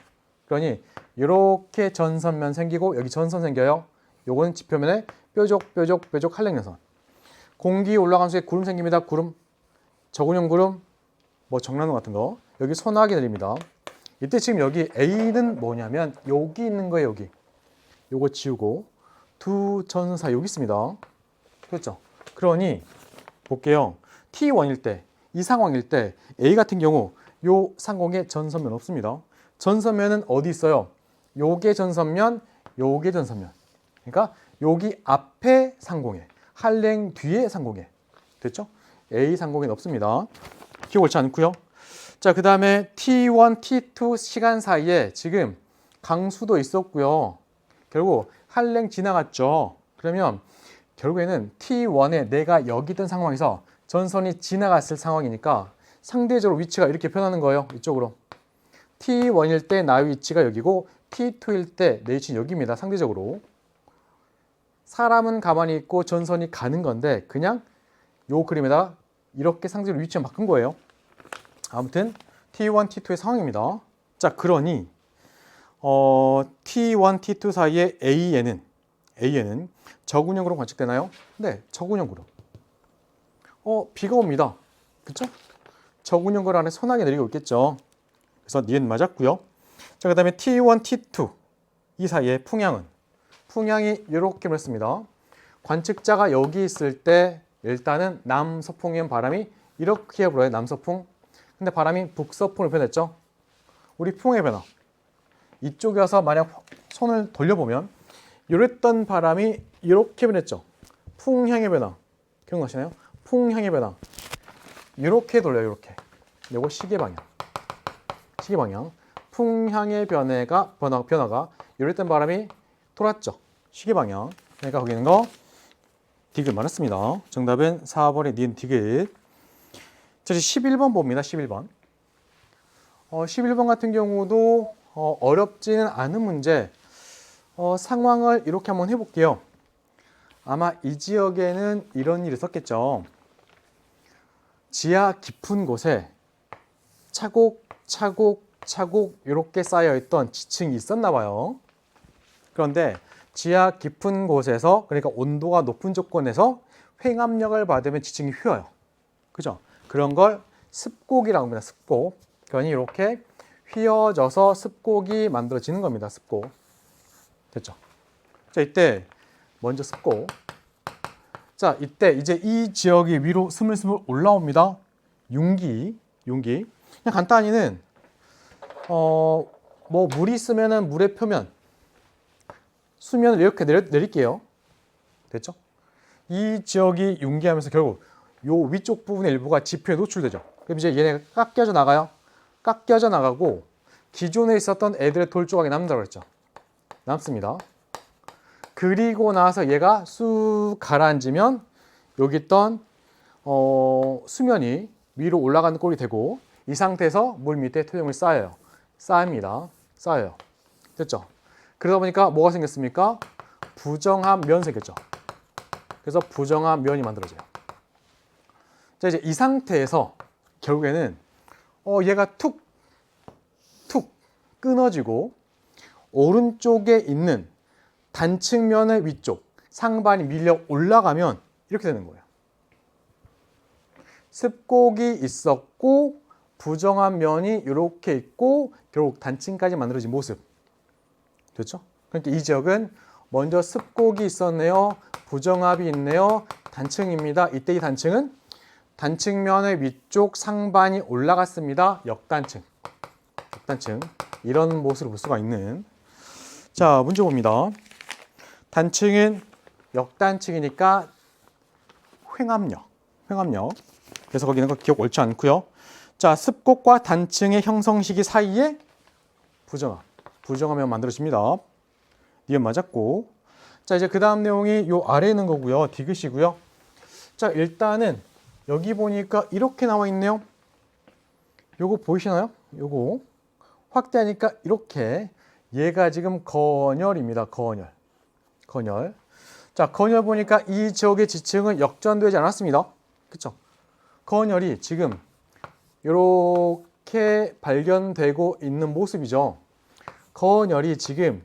[SPEAKER 1] 그러니 이렇게 전선면 생기고 여기 전선 생겨요. 요거는 지표면에 뾰족 한랭연선. 공기 올라가는 속에 구름 생깁니다. 구름, 저군형 구름, 뭐 정란호 같은 거. 여기 소나기 내립니다. 이때 지금 여기 A는 뭐냐면 여기 있는 거예요. 여기. 요거 지우고 두 전선 여기 있습니다. 그렇죠? 그러니 볼게요. T1일 때, 이 상황일 때 A 같은 경우 요 상공에 전선면 없습니다. 전선면은 어디 있어요? 요게 전선면, 요게 전선면. 그러니까 여기 앞에 상공에, 한랭 뒤에 상공에. 됐죠? A 상공에는 없습니다. 기억 옳지 않고요. 자, 그 다음에 T1, T2 시간 사이에 지금 강수도 있었고요. 결국 한랭 지나갔죠. 그러면 결국에는 T1에 내가 여기 있던 상황에서 전선이 지나갔을 상황이니까 상대적으로 위치가 이렇게 변하는 거예요. 이쪽으로. T1일 때 나의 위치가 여기고 T2일 때 내 위치는 여기입니다. 상대적으로. 사람은 가만히 있고 전선이 가는 건데 그냥 요 그림에다 이렇게 상대적으로 위치만 바꾼 거예요. 아무튼 T1, T2의 상황입니다. 자, 그러니 T1, T2 사이에 A에는 저군형으로 관측되나요? 네, 저군형으로. 비가 옵니다. 그쵸? 저군형 안에 소나기 내리고 있겠죠. 그래서 니은 맞았고요. 자, 그 다음에 T1, T2 이 사이에 풍향이 이렇게 그랬습니다. 관측자가 여기 있을 때 일단은 남서풍이면 바람이 이렇게 불어요. 남서풍. 근데 바람이 북서풍으로 변했죠. 우리 풍의 변화. 이쪽에 와서 만약 손을 돌려보면 이랬던 바람이 이렇게 변했죠. 풍향의 변화. 기억나시나요? 풍향의 변화. 이렇게 돌려요. 이렇게. 요거 시계 방향. 풍향의 변화가 이랬던 바람이 돌았죠. 시계 방향. 그러니까 거기 있는 거 디귿 맞았습니다. 정답은 4번의 니은 디귿. 자, 11번 봅니다. 11번. 11번 같은 경우도 어렵지는 않은 문제. 상황을 이렇게 한번 해볼게요. 아마 이 지역에는 이런 일이 있었겠죠. 지하 깊은 곳에 차곡 이렇게 쌓여있던 지층이 있었나 봐요. 그런데 지하 깊은 곳에서, 그러니까 온도가 높은 조건에서 횡압력을 받으면 지층이 휘어요. 그죠? 그런 걸 습곡이라고 합니다. 습곡. 그러니 이렇게 휘어져서 습곡이 만들어지는 겁니다. 습곡. 됐죠? 자, 이때 먼저 습곡. 자, 이때 이제 이 지역이 위로 스물스물 올라옵니다. 융기. 그냥 간단히는 뭐 물이 있으면은 물의 표면, 수면을 이렇게 내릴게요. 됐죠? 이 지역이 융기하면서 결국 요 위쪽 부분의 일부가 지표에 노출되죠. 그럼 이제 얘네가 깎여져 나가요. 깎여져 나가고 기존에 있었던 애들의 돌 조각이 남는다고 그랬죠. 남습니다. 그리고 나서 얘가 쑥 가라앉으면 여기 있던 수면이 위로 올라가는 꼴이 되고 이 상태에서 물 밑에 토양을 쌓여요. 됐죠? 그러다 보니까 뭐가 생겼습니까? 부정한 면 생겼죠. 그래서 부정한 면이 만들어져요. 자, 이제 이 상태에서 결국에는 얘가 툭 끊어지고 오른쪽에 있는 단층면의 위쪽 상반이 밀려 올라가면 이렇게 되는 거예요. 습곡이 있었고 부정한 면이 이렇게 있고 결국 단층까지 만들어진 모습. 됐죠? 그러니까 이 지역은 먼저 습곡이 있었네요. 부정압이 있네요. 단층입니다. 이때 이 단층은 단층면의 위쪽 상반이 올라갔습니다. 역단층. 이런 모습을 볼 수가 있는. 자, 문제 봅니다. 단층은 역단층이니까 횡압력. 그래서 거기는 거 기억 옳지 않고요. 자, 습곡과 단층의 형성 시기 사이에 부정하면 만들어집니다. 니은 맞았고. 자, 이제 그 다음 내용이 요 아래에 있는 거고요. 디귿이고요. 자, 일단은 여기 보니까 이렇게 나와 있네요. 요거 보이시나요? 요거 확대하니까 이렇게 얘가 지금 건열입니다. 건열. 자, 건열 보니까 이 지역의 지층은 역전되지 않았습니다. 그쵸? 건열이 지금 이렇게 발견되고 있는 모습이죠. 건열이 지금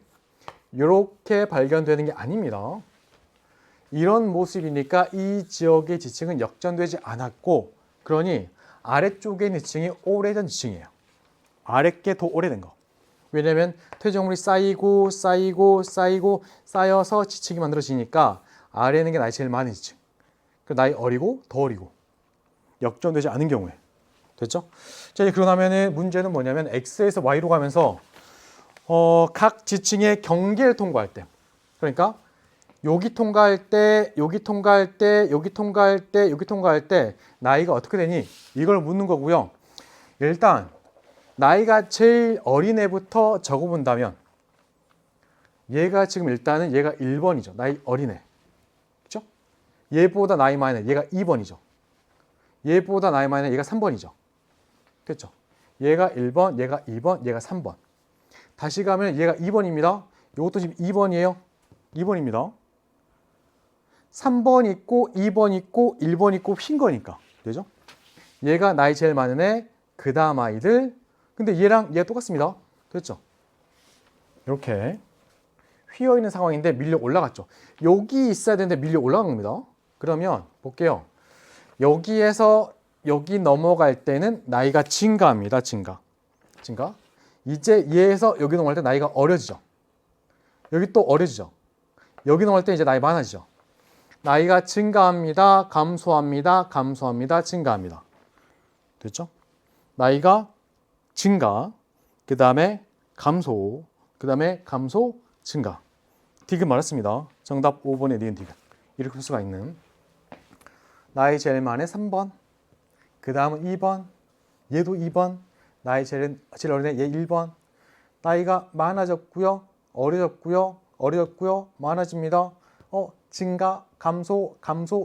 [SPEAKER 1] 이렇게 발견되는 게 아닙니다. 이런 모습이니까 이 지역의 지층은 역전되지 않았고, 그러니 아래쪽에 있는 지층이 오래된 지층이에요. 아랫게 더 오래된 거. 왜냐면 퇴적물이 쌓이고 쌓여서 지층이 만들어지니까 아래에 있는 게 나이 제일 많은 지층. 그 나이 어리고 더 어리고 역전되지 않은 경우에. 됐죠? 자, 그러고 나면은 문제는 뭐냐면 X에서 Y로 가면서 각 지층의 경계를 통과할 때, 그러니까 여기 통과할 때, 여기 통과할 때, 여기 통과할 때, 여기 통과할 때 나이가 어떻게 되니? 이걸 묻는 거고요. 일단 나이가 제일 어린 애부터 적어본다면 얘가 지금 일단은 얘가 1번이죠. 나이 어린애. 그렇죠? 얘보다 나이 많은 애, 얘가 2번이죠. 얘보다 나이 많은 애, 얘가 3번이죠. 됐죠? 얘가 1번, 얘가 2번, 얘가 3번. 다시 가면 얘가 2번입니다. 이것도 지금 2번이에요. 2번입니다. 3번 있고 2번 있고 1번 있고 휜 거니까. 되죠? 얘가 나이 제일 많은 애, 그 다음 아이들. 근데 얘랑 얘가 똑같습니다. 됐죠? 이렇게 휘어있는 상황인데 밀려 올라갔죠. 여기 있어야 되는데 밀려 올라간 겁니다. 그러면 볼게요. 여기에서 여기 넘어갈 때는 나이가 증가합니다. 증가. 이제 얘에서 여기 넘어갈 때 나이가 어려지죠. 여기 또 어려지죠. 여기 넘어갈 때 이제 나이 많아지죠. 나이가 증가합니다. 감소합니다. 증가합니다. 됐죠? 나이가 증가, 그 다음에 감소, 증가. 디귿 말했습니다. 정답 5번의 니은 디귿. 이렇게 풀 수가 있는. 나이 제일 많은 3번, 그 다음은 2번, 얘도 2번, 나이 제일 어린 애 얘 1번. 나이가 많아졌고요, 어려졌고요, 많아집니다. 증가, 감소,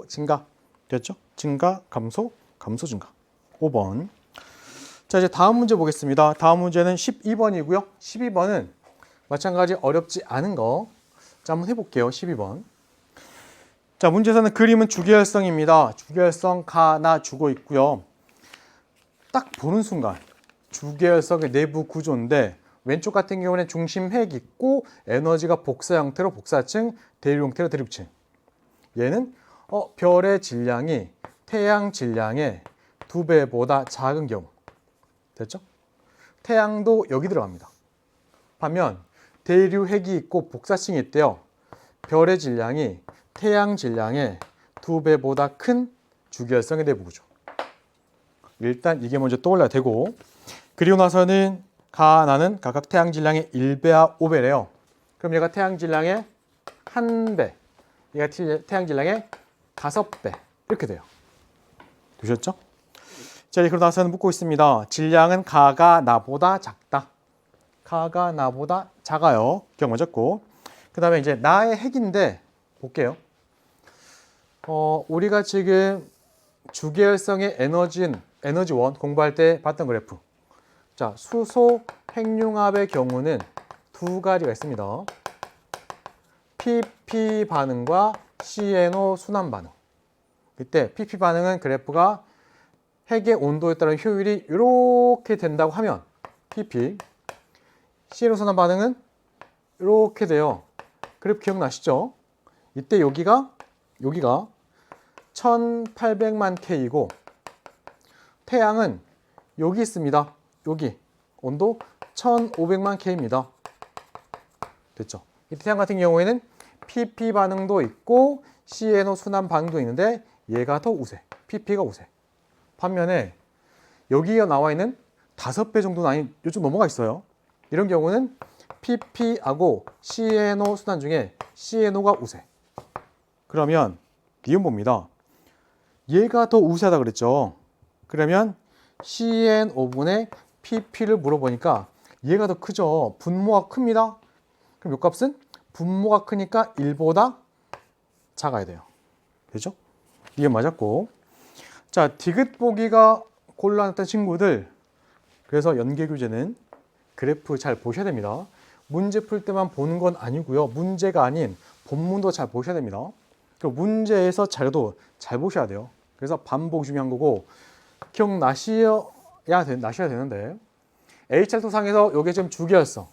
[SPEAKER 1] 증가. 됐죠? 증가, 감소, 증가. 5번. 자, 이제 다음 문제 보겠습니다. 다음 문제는 12번이고요. 12번은 마찬가지 어렵지 않은 거. 자, 한번 해볼게요. 12번. 자, 문제에서는 그림은 주계열성입니다. 주계열성 가나 주고 있고요. 딱 보는 순간 주계열성의 내부 구조인데 왼쪽 같은 경우는 중심 핵 있고 에너지가 복사 형태로 복사층, 대륙 형태로 대륙층. 얘는 별의 질량이 태양 질량의 2배보다 작은 경우. 됐죠? 태양도 여기 들어갑니다. 반면 대륙 핵이 있고 복사층이 있대요. 별의 질량이 태양 질량의 2배보다 큰 주계열성의 내부 구조. 일단 이게 먼저 떠올라야 되고, 그리고 나서는 가나는 각각 태양 질량의 1배와 5배래요. 그럼 얘가 태양 질량의 1배, 얘가 태양 질량의 5배 이렇게 돼요. 되셨죠? 자, 그러고 나서는 묻고 있습니다. 질량은 가가 나보다 작다. 가가 나보다 작아요. 기억 맞았고. 그 다음에 이제 나의 핵인데 볼게요. 우리가 지금 주계열성의 에너지원 공부할 때 봤던 그래프. 자, 수소 핵융합의 경우는 두 가지가 있습니다. PP 반응과 CNO 순환 반응. 이때 PP 반응은 그래프가 핵의 온도에 따른 효율이 이렇게 된다고 하면 PP, CNO 순환 반응은 이렇게 돼요. 그래프 기억나시죠? 이때 여기가 1800만 K이고 태양은 여기 있습니다. 여기 온도 1500만 K입니다. 됐죠? 이 태양 같은 경우에는 PP 반응도 있고 CNO 순환 반응도 있는데 얘가 더 우세. PP가 우세. 반면에 여기에 나와 있는 5배 정도는 아닌 요즘 넘어가 있어요. 이런 경우는 PP하고 CNO 순환 중에 CNO가 우세. 그러면 니은 봅니다. 얘가 더 우세하다 그랬죠. 그러면 CN5분의 PP를 물어보니까 얘가 더 크죠. 분모가 큽니다. 그럼 요 값은 분모가 크니까 1보다 작아야 돼요. 되죠? 이게 맞았고. 자, 디귿 보기가 곤란했던 친구들, 그래서 연계교재는 그래프 잘 보셔야 됩니다. 문제 풀 때만 보는 건 아니고요. 문제가 아닌 본문도 잘 보셔야 됩니다. 그리고 문제에서 자료도 잘 보셔야 돼요. 그래서 반복 중요한 거고, 기억나셔야 되는데, H차트상에서 이게 지금 주기혈성,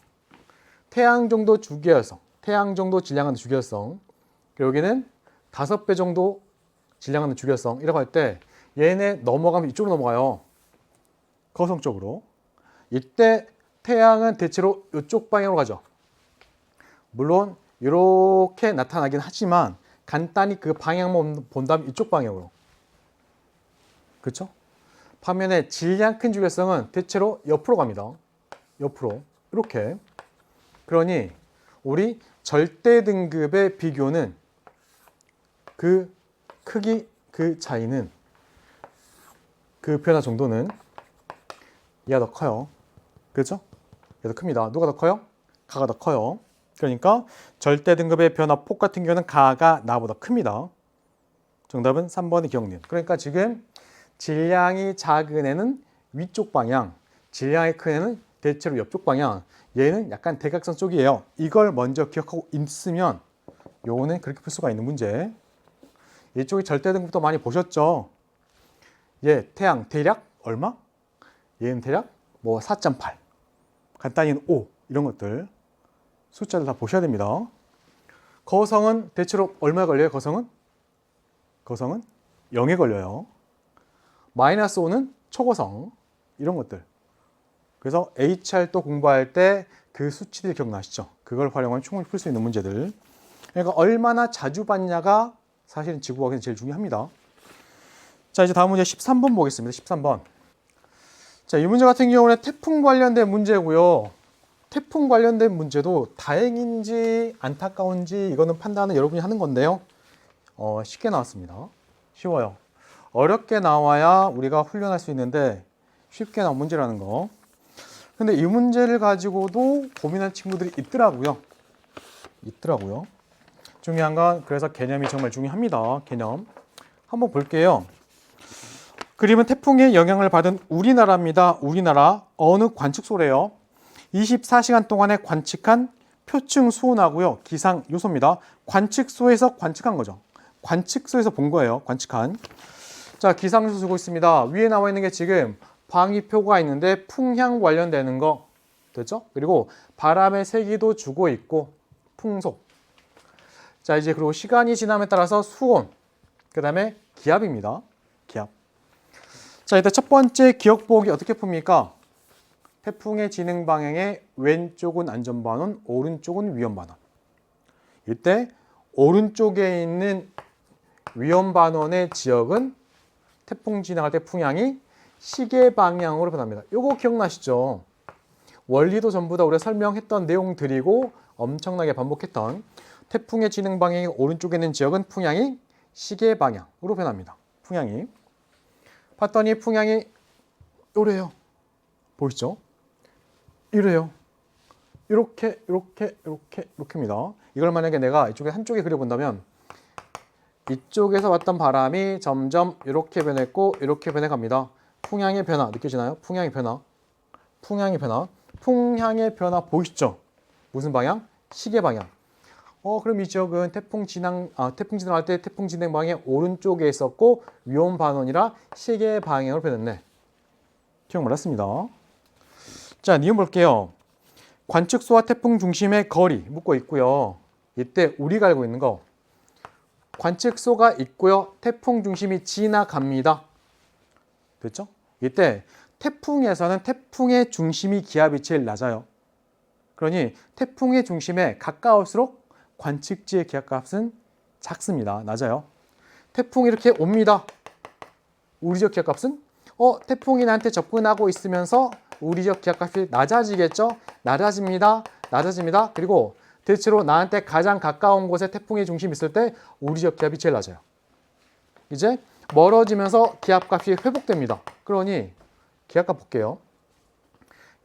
[SPEAKER 1] 태양정도 주기혈성, 태양정도 질량하는 주기혈성, 여기는 5배 정도 질량하는 주기혈성이라고 할 때 얘네 넘어가면 이쪽으로 넘어가요. 거성 쪽으로. 이때 태양은 대체로 이쪽 방향으로 가죠. 물론 이렇게 나타나긴 하지만 간단히 그 방향만 본다면 이쪽 방향으로. 그렇죠? 반면에 질량 큰 주기혈성은 대체로 옆으로 갑니다. 옆으로. 이렇게. 그러니 우리 절대 등급의 비교는 그 크기, 그 차이는, 그 변화 정도는 얘가 더 커요. 그렇죠? 얘가 더 큽니다. 누가 더 커요? 가가 더 커요. 그러니까 절대 등급의 변화 폭 같은 경우는 가가 나보다 큽니다. 정답은 3번의 기억니은. 그러니까 지금 질량이 작은 애는 위쪽 방향, 질량이 큰 애는 대체로 옆쪽 방향, 얘는 약간 대각선 쪽이에요. 이걸 먼저 기억하고 있으면 요거는 그렇게 풀 수가 있는 문제. 이쪽이 절대 등급도 많이 보셨죠? 얘 태양 대략 얼마? 얘는 대략 뭐 4.8, 간단히는 5, 이런 것들 숫자를 다 보셔야 됩니다. 거성은 대체로 얼마에 걸려요? 거성은 0에 걸려요. 마이너스 5는 초고성, 이런 것들. 그래서 HR도 공부할 때 그 수치들 기억나시죠? 그걸 활용하면 충분히 풀 수 있는 문제들. 그러니까 얼마나 자주 봤냐가 사실은 지구과학에서 제일 중요합니다. 자, 이제 다음 문제 13번 보겠습니다. 13번. 자, 이 문제 같은 경우는 태풍 관련된 문제고요. 태풍 관련된 문제도 다행인지 안타까운지 이거는 판단은 여러분이 하는 건데요. 쉽게 나왔습니다. 쉬워요. 어렵게 나와야 우리가 훈련할 수 있는데 쉽게 나온 문제라는 거. 근데 이 문제를 가지고도 고민할 친구들이 있더라고요. 중요한 건 그래서 개념이 정말 중요합니다. 개념. 한번 볼게요. 그림은 태풍의 영향을 받은 우리나라입니다. 우리나라 어느 관측소래요? 24시간 동안에 관측한 표층 수온하고요. 기상 요소입니다. 관측소에서 관측한 거죠. 관측소에서 본 거예요. 관측한. 자, 기상 요소 쓰고 있습니다. 위에 나와 있는 게 지금 방위표가 있는데 풍향 관련되는 거 됐죠? 그리고 바람의 세기도 주고 있고 풍속. 자, 이제 그리고 시간이 지남에 따라서 수온, 그 다음에 기압입니다. 기압. 자, 일단 첫 번째 기억 보기 어떻게 풉니까? 태풍의 진행 방향의 왼쪽은 안전반원, 오른쪽은 위험반원. 이때 오른쪽에 있는 위험반원의 지역은 태풍 진행할 때 풍향이 시계 방향으로 변합니다. 요거 기억나시죠? 원리도 전부 다 우리가 설명했던 내용들이고 엄청나게 반복했던 태풍의 진행 방향이 오른쪽에 있는 지역은 풍향이 시계 방향으로 변합니다. 풍향이. 봤더니 풍향이 요래요. 보이시죠? 이래요. 이렇게입니다. 이걸 만약에 내가 이쪽에 한쪽에 그려본다면 이쪽에서 왔던 바람이 점점 이렇게 변했고 이렇게 변해갑니다. 풍향의 변화 느껴지나요? 풍향의 변화. 풍향의 변화 보이시죠? 무슨 방향? 시계 방향. 그럼 이 지역은 태풍 진행할 때 태풍 진행 방향 오른쪽에 있었고 위험 반원이라 시계 방향으로 변했네. 기억 몰랐습니다. 자, 니은 볼게요. 관측소와 태풍 중심의 거리 묻고 있고요. 이때 우리가 알고 있는 거 관측소가 있고요. 태풍 중심이 지나갑니다. 됐죠? 이때 태풍에서는 태풍의 중심이 기압이 제일 낮아요. 그러니 태풍의 중심에 가까울수록 관측지의 기압값은 작습니다. 낮아요. 태풍이 이렇게 옵니다. 우리 지역 기압값은 태풍이 나한테 접근하고 있으면서 우리 지역 기압값이 낮아지겠죠? 낮아집니다. 그리고 대체로 나한테 가장 가까운 곳에 태풍의 중심이 있을 때 우리 지역 기압이 제일 낮아요. 이제 멀어지면서 기압값이 회복됩니다. 그러니 기압값 볼게요.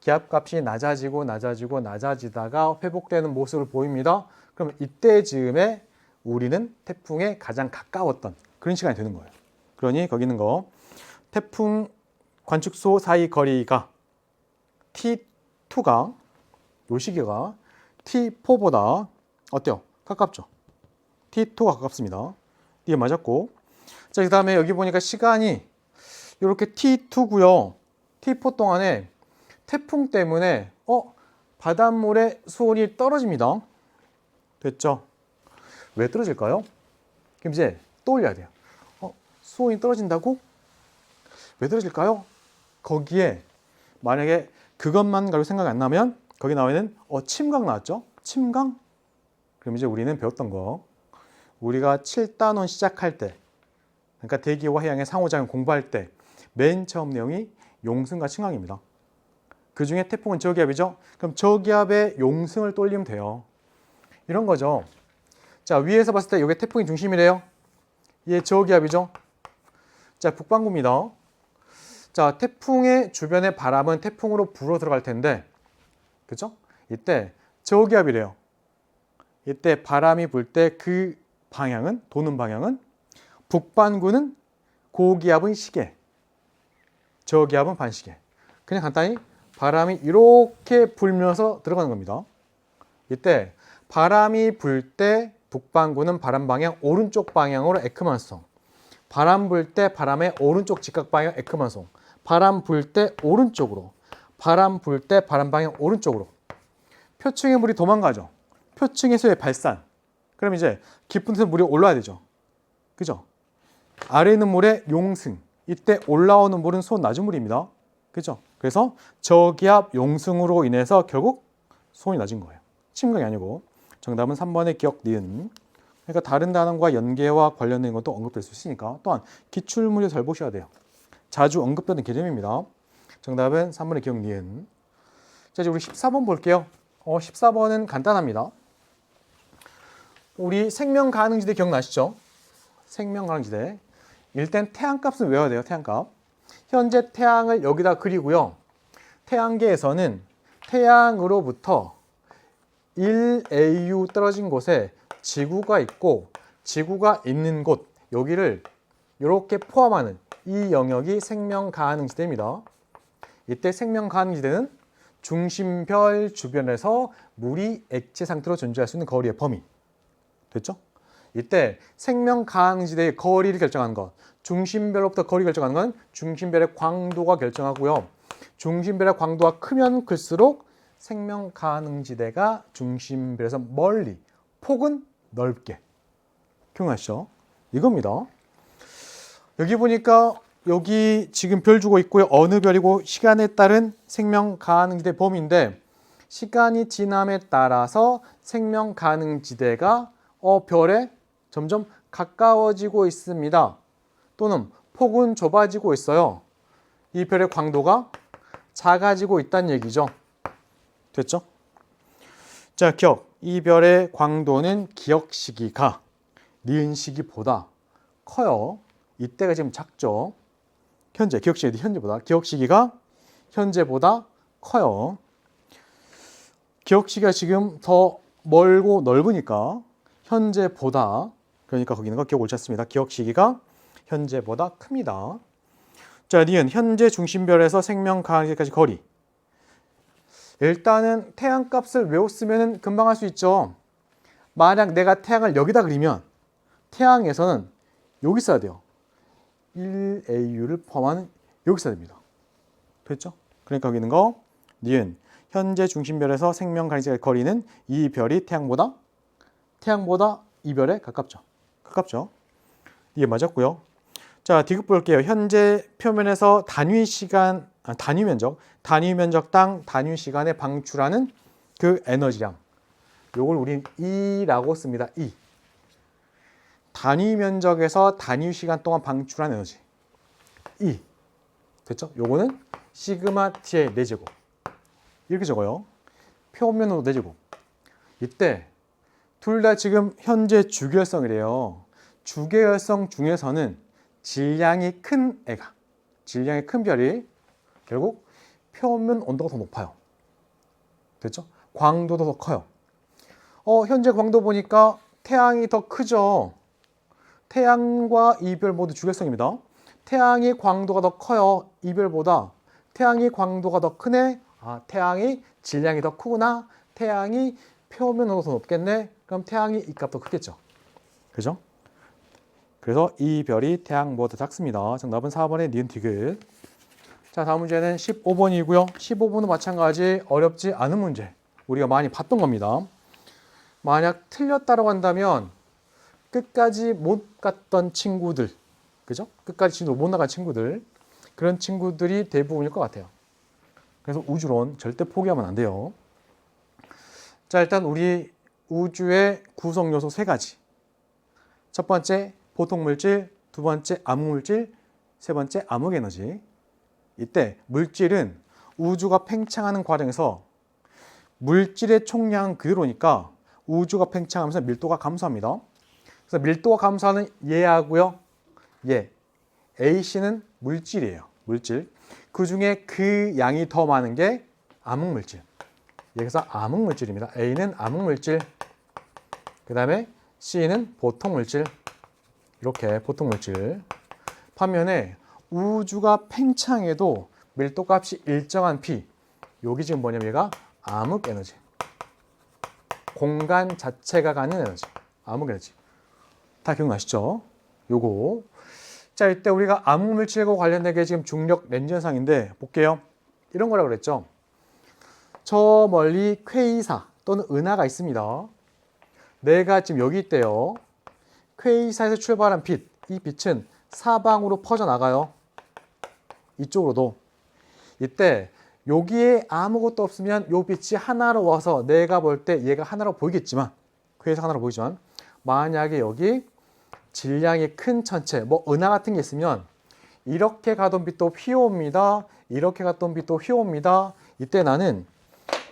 [SPEAKER 1] 기압값이 낮아지다가 회복되는 모습을 보입니다. 그럼 이때 즈음에 우리는 태풍에 가장 가까웠던 그런 시간이 되는 거예요. 그러니 거기 있는 거 태풍 관측소 사이 거리가 T2가 요 시기가 T4보다 어때요? 가깝죠? T2가 가깝습니다. 이게 맞았고, 자, 그 다음에 여기 보니까 시간이 이렇게 T2고요. T4 동안에 태풍 때문에 바닷물의 수온이 떨어집니다. 됐죠? 왜 떨어질까요? 그럼 이제 떠올려야 돼요. 수온이 떨어진다고? 왜 떨어질까요? 거기에 만약에 그것만 가지고 생각이 안 나면 거기 나와 있는 침강 나왔죠? 침강? 그럼 이제 우리는 배웠던 거, 우리가 7단원 시작할 때, 그러니까 대기와 해양의 상호작용 공부할 때 맨 처음 내용이 용승과 침강입니다. 그 중에 태풍은 저기압이죠? 그럼 저기압의 용승을 떠올리면 돼요. 이런 거죠. 자, 위에서 봤을 때 이게 태풍의 중심이래요. 얘 저기압이죠? 자, 북반구입니다. 자, 태풍의 주변의 바람은 태풍으로 불어 들어갈 텐데, 그죠? 이때 저기압이래요. 이때 바람이 불 때 그 방향은, 도는 방향은 북반구는 고기압은 시계, 저기압은 반시계. 그냥 간단히 바람이 이렇게 불면서 들어가는 겁니다. 이때 바람이 불 때 북반구는 바람 방향 오른쪽 방향으로 에크만송, 바람 불 때 바람의 오른쪽 직각 방향 에크만송, 바람 불 때 오른쪽으로, 바람 불 때 바람 방향 오른쪽으로. 표층의 물이 도망가죠. 표층에서의 발산. 그럼 이제 깊은 데서 물이 올라와야 되죠. 그죠? 아래에 있는 물의 용승. 이때 올라오는 물은 수온 낮은 물입니다. 그죠? 그래서 저기압 용승으로 인해서 결국 수온이 낮은 거예요. 침강이 아니고. 정답은 3번의 기억 니은. 그러니까 다른 단원과 연계와 관련된 것도 언급될 수 있으니까 또한 기출문제 잘 보셔야 돼요. 자주 언급되는 개념입니다. 정답은 3번의 기억 니은. 자, 이제 우리 14번 볼게요. 14번은 간단합니다. 우리 생명가능지대 기억나시죠? 생명가능지대. 일단 태양값은 외워야 돼요. 태양값. 현재 태양을 여기다 그리고요. 태양계에서는 태양으로부터 1AU 떨어진 곳에 지구가 있고, 지구가 있는 곳, 여기를 이렇게 포함하는 이 영역이 생명가능지대입니다. 이때 생명가능지대는 중심별 주변에서 물이 액체 상태로 존재할 수 있는 거리의 범위. 됐죠? 이때 생명가능지대의 거리를 결정하는 것, 중심별로부터 거리 결정하는 건 중심별의 광도가 결정하고요. 중심별의 광도가 크면 클수록 생명가능지대가 중심별에서 멀리, 폭은 넓게. 기억나시죠? 이겁니다. 여기 보니까 여기 지금 별 주고 있고요. 어느 별이고 시간에 따른 생명가능지대 범위인데, 시간이 지남에 따라서 생명가능지대가 별에 점점 가까워지고 있습니다. 또는 폭은 좁아지고 있어요. 이 별의 광도가 작아지고 있다는 얘기죠. 됐죠? 자, 기억. 이 별의 광도는 기억 시기가 니은 시기보다 커요. 이때가 지금 작죠. 현재, 기억 시기 현재보다. 기억 시기가 현재보다 커요. 기억 시기가 지금 더 멀고 넓으니까 현재보다, 그러니까 거기 있는 거 기억 옳지 않습니다. 기억 시기가 현재보다 큽니다. 자, 니은 현재 중심별에서 생명가능지대까지 거리. 일단은 태양값을 외웠으면 금방 할 수 있죠. 만약 내가 태양을 여기다 그리면 태양에서는 여기 있어야 돼요. 1AU를 포함하는 여기 있어야 됩니다. 됐죠? 그러니까 여기 있는 거 니은 현재 중심별에서 생명가능지대의 거리는 이 별이 태양보다 이 별에 가깝죠. 가깝죠? 이게 맞았고요. 자, 디귿 볼게요. 현재 표면에서 단위 면적당 단위 시간에 방출하는 그 에너지량. 요걸 우린 E라고 씁니다. E. 단위 면적에서 단위 시간 동안 방출한 에너지. E. 됐죠? 요거는 시그마 T의 4제곱. 이렇게 적어요. 표면으로 4제곱. 이때 둘 다 지금 현재 주계열성이래요. 주계열성 중에서는 질량이 큰 애가, 질량이 큰 별이 결국 표면 온도가 더 높아요. 됐죠? 광도도 더 커요. 현재 광도 보니까 태양이 더 크죠? 태양과 이 별 모두 주객성입니다. 태양이 광도가 더 커요. 이 별보다. 태양이 광도가 더 크네. 태양이 질량이 더 크구나. 태양이 표면 온도가 더 높겠네. 그럼 태양이 이 값도 크겠죠. 그죠? 그래서 이 별이 태양보다 작습니다. 정답은 4번의 니은 디귿. 자, 다음 문제는 15번이고요. 15번은 마찬가지 어렵지 않은 문제. 우리가 많이 봤던 겁니다. 만약 틀렸다고 한다면 끝까지 못 갔던 친구들, 그죠? 끝까지 진도 못 나간 친구들, 그런 친구들이 대부분일 것 같아요. 그래서 우주론 절대 포기하면 안 돼요. 자, 일단 우리 우주의 구성 요소 3가지. 첫 번째 보통물질, 두 번째 암흑물질, 세 번째 암흑에너지. 이때 물질은 우주가 팽창하는 과정에서 물질의 총량은 그대로니까 우주가 팽창하면서 밀도가 감소합니다. 그래서 밀도가 감소하는 얘하고요. 얘, A씨는 물질이에요. 물질. 그 중에 그 양이 더 많은 게 암흑물질. 여기서 암흑물질입니다. A는 암흑물질. 그 다음에 C는 보통물질. 이렇게 보통물질. 반면에 우주가 팽창해도 밀도값이 일정한 P. 여기 지금 뭐냐면 얘가 암흑에너지. 공간 자체가 갖는 에너지. 암흑에너지. 다 기억나시죠? 요거. 자, 이때 우리가 암흑물질과 관련된 게 지금 중력 렌즈 현상인데 볼게요. 이런 거라고 그랬죠. 저 멀리 퀘이사 또는 은하가 있습니다. 내가 지금 여기 있대요. 퀘이사에서 출발한 빛, 이 빛은 사방으로 퍼져나가요. 이쪽으로도. 이때 여기에 아무것도 없으면 이 빛이 하나로 와서 내가 볼 때 얘가 하나로 보이겠지만, 퀘이사 하나로 보이지만, 만약에 여기 질량이 큰 천체, 뭐 은하 같은 게 있으면 이렇게 가던 빛도 휘어옵니다. 이렇게 갔던 빛도 휘어옵니다. 이때 나는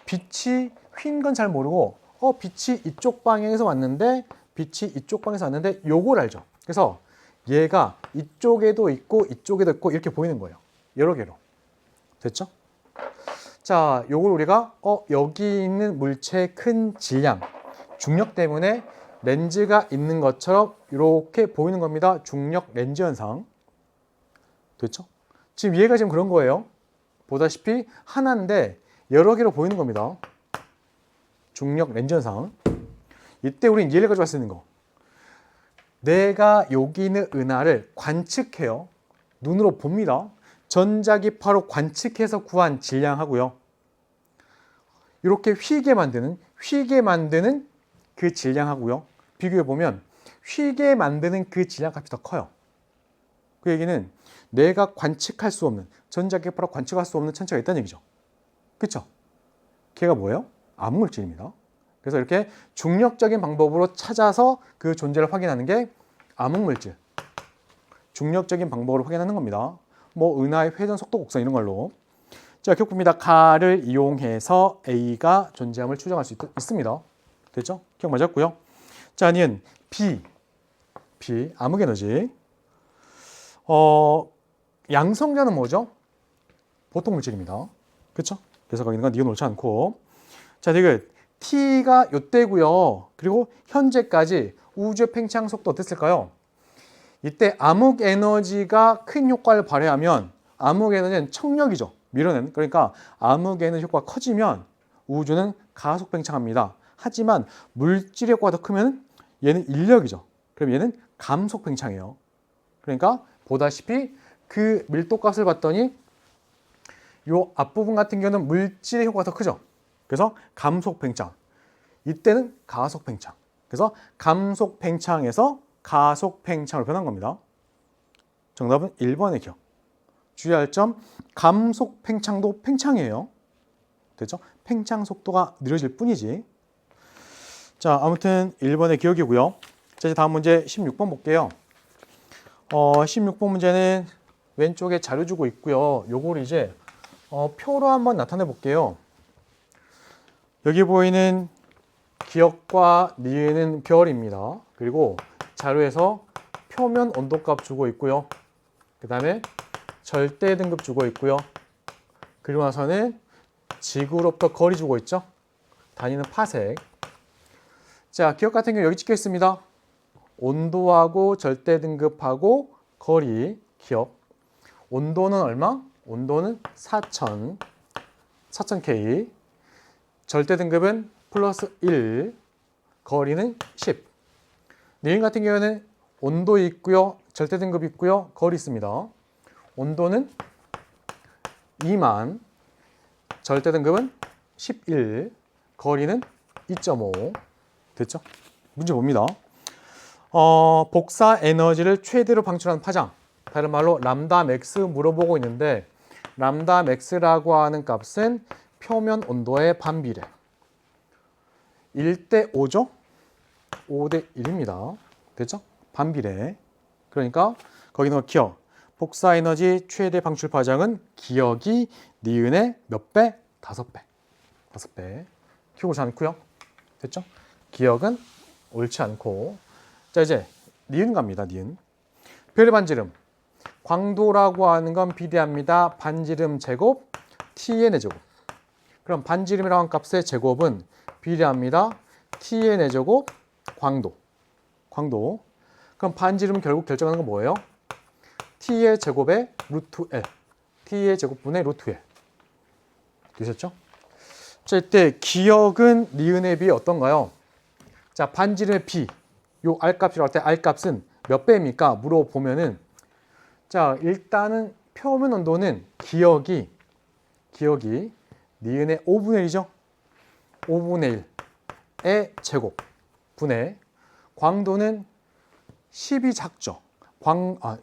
[SPEAKER 1] 빛이 휜 건 잘 모르고 빛이 이쪽 방향에서 왔는데 빛이 이쪽 방향에서 왔는데 요걸 알죠. 그래서 얘가 이쪽에도 있고 이쪽에도 있고 이렇게 보이는 거예요. 여러 개로. 됐죠? 자, 요걸 우리가 여기 있는 물체의 큰 질량, 중력 때문에 렌즈가 있는 것처럼 이렇게 보이는 겁니다. 중력 렌즈 현상. 됐죠? 지금 얘가 지금 그런 거예요. 보다시피 하나인데 여러 개로 보이는 겁니다. 중력 렌즈 현상. 이때 우리는 이해를 가지고 할 수 있는 거. 내가 여기 있는 은하를 관측해요. 눈으로 봅니다. 전자기파로 관측해서 구한 질량하고요. 이렇게 휘게 만드는 그 질량하고요. 비교해 보면 휘게 만드는 그 질량 값이 더 커요. 그 얘기는 내가 관측할 수 없는, 전자기파로 관측할 수 없는 천체가 있다는 얘기죠. 그렇죠? 걔가 뭐예요? 암흑물질입니다. 그래서 이렇게 중력적인 방법으로 찾아서 그 존재를 확인하는 게 암흑물질. 중력적인 방법으로 확인하는 겁니다. 뭐 은하의 회전 속도 곡선 이런 걸로. 자, 기억봅니다. 가를 이용해서 A가 존재함을 추정할 수 있습니다. 됐죠? 기억 맞았고요. 자, 니은 B, 암흑에너지. 양성자는 뭐죠? 보통 물질입니다. 그렇죠? 그래서 거기는 니은 옳지 않고. 자, 디귿 T가 요때고요. 그리고 현재까지 우주의 팽창 속도 어땠을까요? 이때 암흑에너지가 큰 효과를 발휘하면 암흑에너지는 청력이죠. 밀어내는. 그러니까 암흑에너지 효과가 커지면 우주는 가속 팽창합니다. 하지만 물질 효과가 더 크면 얘는 인력이죠. 그럼 얘는 감속 팽창이에요. 그러니까 보다시피 그 밀도값을 봤더니 요 앞부분 같은 경우는 물질의 효과가 더 크죠. 그래서 감속 팽창. 이때는 가속 팽창. 그래서 감속 팽창에서 가속 팽창으로 변한 겁니다. 정답은 1번의 기억. 주의할 점, 감속 팽창도 팽창이에요. 됐죠? 팽창 속도가 느려질 뿐이지. 자, 아무튼 1번의 기억이고요. 자, 이제 다음 문제 16번 볼게요. 16번 문제는 왼쪽에 자료 주고 있고요. 요걸 이제 표로 한번 나타내 볼게요. 여기 보이는 기억과 니은은 별입니다. 그리고 자료에서 표면 온도값 주고 있고요. 그 다음에 절대 등급 주고 있고요. 그리고 나서는 지구로부터 거리 주고 있죠. 단위는 파섹. 자, 기억 같은 경우 여기 찍혀 있습니다. 온도하고 절대 등급하고 거리 기억. 온도는 얼마? 온도는 4000K. 절대 등급은 플러스 1. 거리는 10. 니은 같은 경우에는 온도 있고요. 절대 등급 있고요. 거리 있습니다. 온도는 2만. 절대 등급은 11. 거리는 2.5. 됐죠? 문제 봅니다. 복사 에너지를 최대로 방출하는 파장. 다른 말로 람다 맥스 물어보고 있는데 람다 맥스라고 하는 값은 표면 온도의 반비례. 1대 5죠? 5대 1입니다. 됐죠? 반비례. 그러니까 거기는 기억. 복사 에너지 최대 방출 파장은 기억이 니은의 몇 배? 5배. 5배. 키우지 않고요. 됐죠? 기억은 옳지 않고. 자, 이제 니은 갑니다. 니은. 별의 반지름. 광도라고 하는 건 비례합니다. 반지름 제곱 t의 4제곱. 그럼 반지름이라고 하는 값의 제곱은 비례합니다. t의 4제곱 광도. 광도. 그럼 반지름 결국 결정하는 건 뭐예요? t의 제곱에 루트 L. t의 제곱분의 루트 L. 되셨죠? 자, 이때 기억은 니은에 비해 어떤가요? 자, 반지름의 b. 요 R값이라고 할 때 R값은 몇 배입니까? 물어보면은 자, 일단은 표면 온도는 기억이 니은의 5분의 1이죠? 5분의 1의 제곱 분의 광도는 10이 작죠.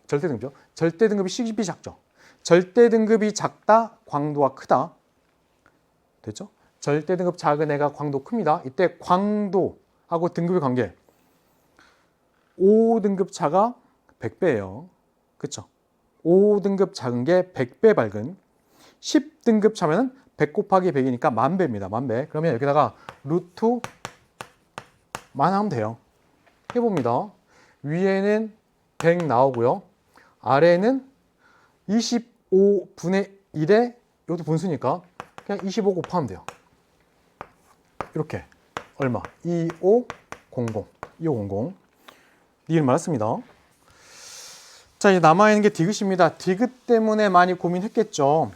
[SPEAKER 1] 절대 등급이죠. 절대 등급이 10이 작죠. 절대 등급이 작다, 광도가 크다. 됐죠? 절대 등급 작은 애가 광도 큽니다. 이때 광도하고 등급의 관계. 5등급 차가 100배예요. 그쵸? 5등급 작은 게 100배 밝은. 10등급 차면 100 곱하기 100이니까 만배입니다. 만배. 그러면 여기다가 루트 만 하면 돼요. 해봅니다. 위에는 100 나오고요. 아래는 25분의 1에 이것도 분수니까 그냥 25 곱하면 돼요. 이렇게 얼마? 2500. 2500. 니은 맞았습니다. 자, 이제 남아있는 게 디귿입니다. 디귿 때문에 많이 고민했겠죠.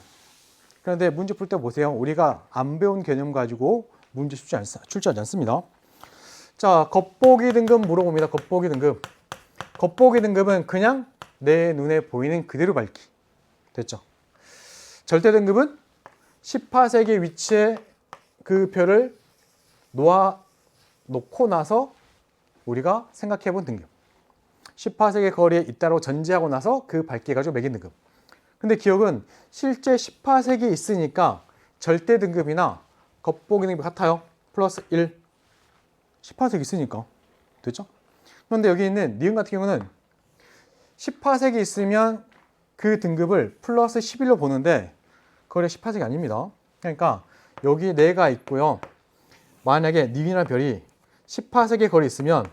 [SPEAKER 1] 그런데 문제 풀 때 보세요. 우리가 안 배운 개념 가지고 문제 출제하지 않습니다. 자, 겉보기 등급 물어봅니다. 겉보기 등급. 겉보기 등급은 그냥 내 눈에 보이는 그대로 밝기. 됐죠? 절대 등급은 18색의 위치에 그 별을 놓고 나서 우리가 생각해 본 등급. 18색의 거리에 있다고 전제하고 나서 그 밝기 가지고 매긴 등급. 근데 기억은 실제 18색이 있으니까 절대 등급이나 겉보기 등급이 같아요. 플러스 1. 18색이 있으니까. 됐죠? 그런데 여기 있는 니은 같은 경우는 18색이 있으면 그 등급을 플러스 11로 보는데 거리가 18색이 아닙니다. 그러니까 여기 4가 있고요. 만약에 니은이라는 별이 18색의 거리 있으면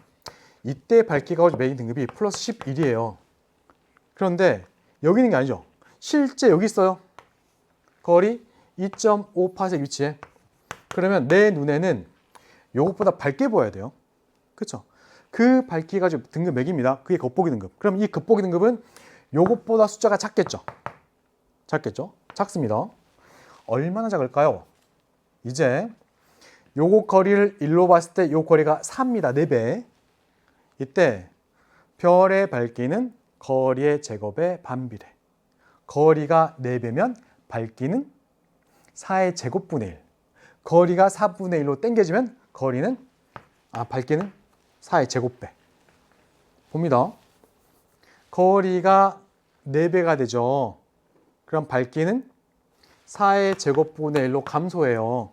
[SPEAKER 1] 이때 밝기가 가지고 매긴 등급이 플러스 11이에요. 그런데 여기 있는 게 아니죠. 실제 여기 있어요. 거리 2.5파색 위치에. 그러면 내 눈에는 이것보다 밝게 보여야 돼요. 그렇죠? 그 밝기 가지고 등급 매깁니다. 그게 겉보기 등급. 그럼 이 겉보기 등급은 이것보다 숫자가 작겠죠. 작겠죠? 작습니다. 얼마나 작을까요? 이제 요거 거리를 1로 봤을 때 요 거리가 4입니다. 4배. 이때 별의 밝기는 거리의 제곱의 반비례. 거리가 4배면 밝기는 4의 제곱분의 1. 거리가 4분의 1로 당겨지면 밝기는 4의 제곱배. 봅니다. 거리가 4배가 되죠. 그럼 밝기는 4의 제곱분의 1로 감소해요.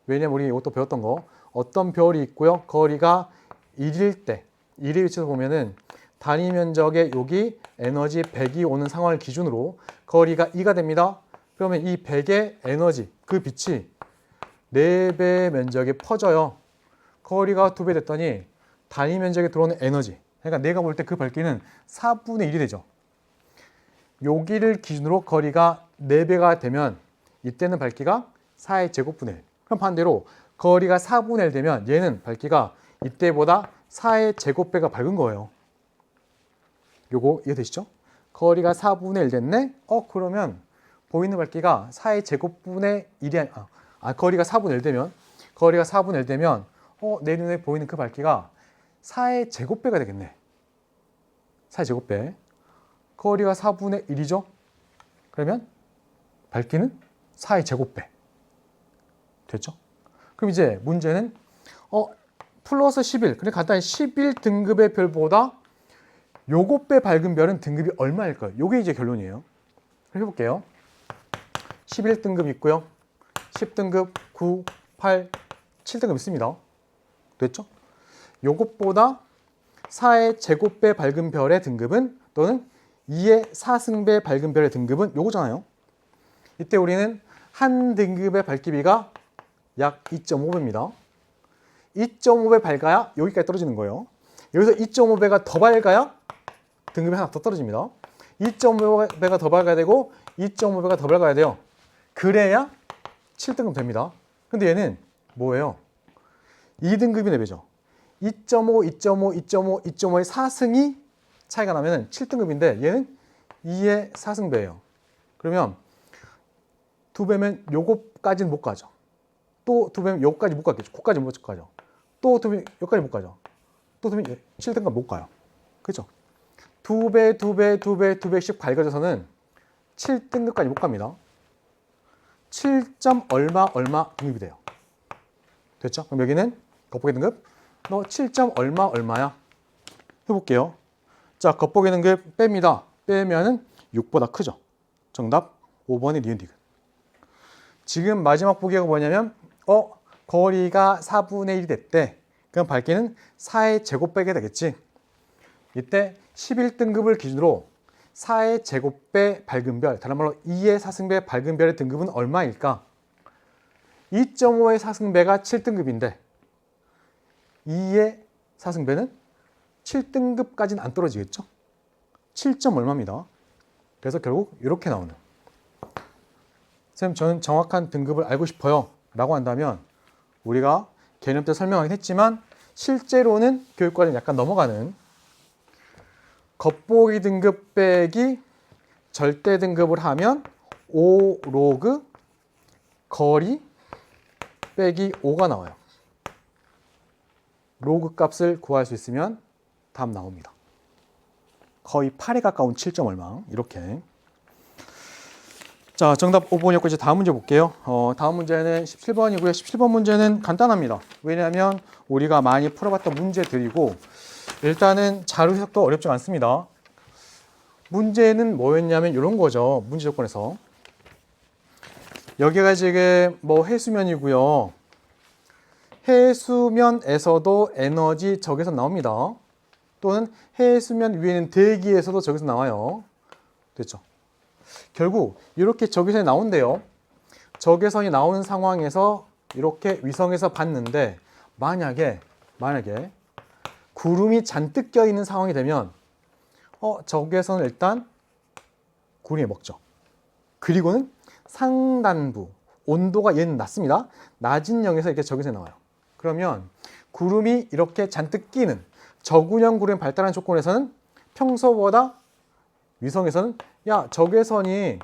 [SPEAKER 1] 왜냐면 우리 이것도 배웠던 거. 어떤 별이 있고요. 거리가 1일 때, 1의 위치에서 보면은 단위 면적에 여기 에너지 100이 오는 상황을 기준으로 거리가 2가 됩니다. 그러면 이 100의 에너지, 그 빛이 4배 면적에 퍼져요. 거리가 2배 됐더니 단위 면적에 들어오는 에너지. 그러니까 내가 볼 때 그 밝기는 4분의 1이 되죠. 여기를 기준으로 거리가 4배가 되면 이때는 밝기가 4의 제곱분의 1. 그럼 반대로 거리가 4분의 1 되면 얘는 밝기가 이때보다 4의 제곱배가 밝은 거예요. 요거 이해되시죠? 거리가 4분의 1 됐네? 그러면 보이는 밝기가 4의 제곱분의 1이 거리가 4분의 1 되면 내 눈에 보이는 그 밝기가 4의 제곱배가 되겠네. 4의 제곱배. 거리가 4분의 1이죠? 그러면 밝기는 4의 제곱배. 됐죠? 그럼 이제 문제는 플러스 11. 그래 간단히 11등급의 별보다 요것 배 밝은 별은 등급이 얼마일까요? 요게 이제 결론이에요. 해볼게요. 11등급 있고요. 10등급, 9, 8, 7등급 있습니다. 됐죠? 요것보다 4의 제곱배 밝은 별의 등급은 또는 2의 4승배 밝은 별의 등급은 요거잖아요. 이때 우리는 한 등급의 밝기비가 약 2.5배입니다. 2.5배 밝아야 여기까지 떨어지는 거예요. 여기서 2.5배가 더 밝아야 등급이 하나 더 떨어집니다. 2.5배가 더 밝아야 되고 2.5배가 더 밝아야 돼요. 그래야 7등급 됩니다. 근데 얘는 뭐예요? 2등급이 4배죠. 2.5, 2.5, 2.5, 2.5의 4승이 차이가 나면 7등급인데 얘는 2의 4승배예요. 그러면 2배면 요거까지는 못 가죠. 또 2배면 요거까지 못 가겠죠. 거기까지 못 가죠. 또 2배면 여기까지 못 가죠. 또 2배면 7등급 못 가요. 그렇죠? 2배, 2배, 2배, 2배씩 밝아져서는 7등급까지 못 갑니다. 7점 얼마 등급이 돼요. 됐죠? 그럼 여기는 겉보기 등급 너 7점 얼마야? 해볼게요. 자, 겉보기 등급 뺍니다. 빼면은 6보다 크죠. 정답 5번의 니은 디귿. 지금 마지막 보기가 뭐냐면 거리가 4분의 1이 됐대. 그럼 밝기는 4의 제곱배가 되겠지. 이때 11등급을 기준으로 4의 제곱배 밝은 별, 다른 말로 2의 4승배 밝은 별의 등급은 얼마일까? 2.5의 4승배가 7등급인데 2의 4승배는 7등급까지는 안 떨어지겠죠? 7점 얼마입니다. 그래서 결국 이렇게 나오는. 선생님, 저는 정확한 등급을 알고 싶어요 라고 한다면 우리가 개념 때 설명하긴 했지만 실제로는 교육과정이 약간 넘어가는 겉보기 등급 빼기 절대 등급을 하면 5 로그 거리 빼기 5가 나와요. 로그 값을 구할 수 있으면 답 나옵니다. 거의 8에 가까운 7점 얼마 이렇게. 자, 정답 5번이었고 이제 다음 문제 볼게요. 다음 문제는 17번이고요. 17번 문제는 간단합니다. 왜냐하면 우리가 많이 풀어봤던 문제들이고 일단은 자료 해석도 어렵지 않습니다. 문제는 뭐였냐면 이런 거죠. 문제 조건에서. 여기가 지금 해수면이고요. 해수면에서도 에너지 적외선 나옵니다. 또는 해수면 위에는 대기에서도 적외선 나와요. 됐죠? 결국 이렇게 적외선이 나온대요. 적외선이 나오는 상황에서 이렇게 위성에서 봤는데 만약에 구름이 잔뜩 껴있는 상황이 되면 적외선을 일단 구름이 먹죠. 그리고는 상단부 온도가 얘는 낮습니다. 낮은 영에서 이렇게 적외선이 나와요. 그러면 구름이 이렇게 잔뜩 끼는 저군형 구름이 발달한 조건에서는 평소보다 위성에서는 야, 적외선이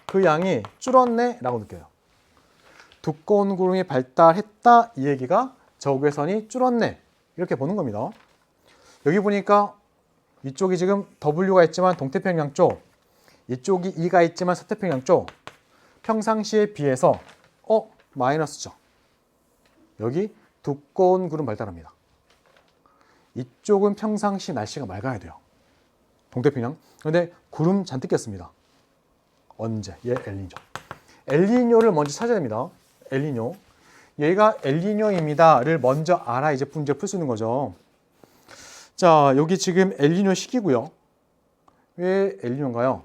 [SPEAKER 1] 그 양이 줄었네 라고 느껴요. 두꺼운 구름이 발달했다 이 얘기가 적외선이 줄었네 이렇게 보는 겁니다. 여기 보니까 이쪽이 지금 W가 있지만 동태평양 쪽, 이쪽이 E가 있지만 서태평양 쪽, 평상시에 비해서 마이너스죠. 여기 두꺼운 구름 발달합니다. 이쪽은 평상시 날씨가 맑아야 돼요. 동태평양. 그런데 구름 잔뜩 꼈습니다. 언제? 얘 엘니뇨. 엘니뇨를 먼저 찾아야 됩니다. 엘니뇨. 얘가 엘니뇨입니다를 먼저 알아 이제 문제 풀 수 있는 거죠. 자, 여기 지금 엘니뇨 시기고요. 왜 엘니뇨인가요?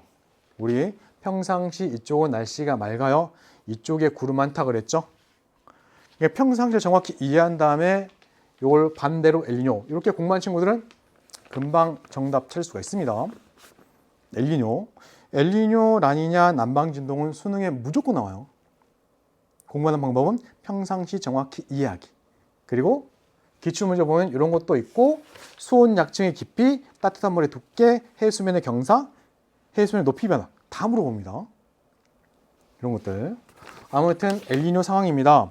[SPEAKER 1] 우리 평상시 이쪽은 날씨가 맑아요. 이쪽에 구름 많다 그랬죠? 평상시를 정확히 이해한 다음에 이걸 반대로 엘니뇨 이렇게 공부한 친구들은 금방 정답 찾을 수가 있습니다. 엘니뇨. 엘니뇨, 라니냐, 남방 진동은 수능에 무조건 나와요. 공부하는 방법은 평상시 정확히 이해하기. 그리고 기출문제 보면 이런 것도 있고 수온 약층의 깊이, 따뜻한 물의 두께, 해수면의 경사, 해수면의 높이 변화 다 물어봅니다. 이런 것들. 아무튼 엘니뇨 상황입니다.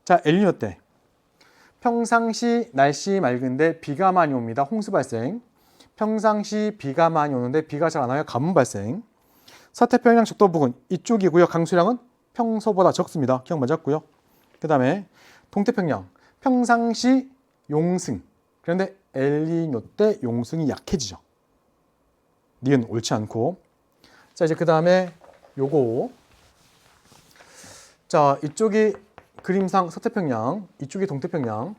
[SPEAKER 1] 자, 엘니뇨 때 평상시 날씨 맑은데 비가 많이 옵니다. 홍수 발생. 평상시 비가 많이 오는데 비가 잘 안 와요. 가뭄 발생. 서태평양 적도 부근 이쪽이고요. 강수량은 평소보다 적습니다. 기억 맞았고요. 그 다음에 동태평양 평상시 용승. 그런데 엘니뇨 때 용승이 약해지죠. 니은 옳지 않고. 자, 이제 그 다음에 요거. 자, 이쪽이 그림상 서태평양, 이쪽이 동태평양.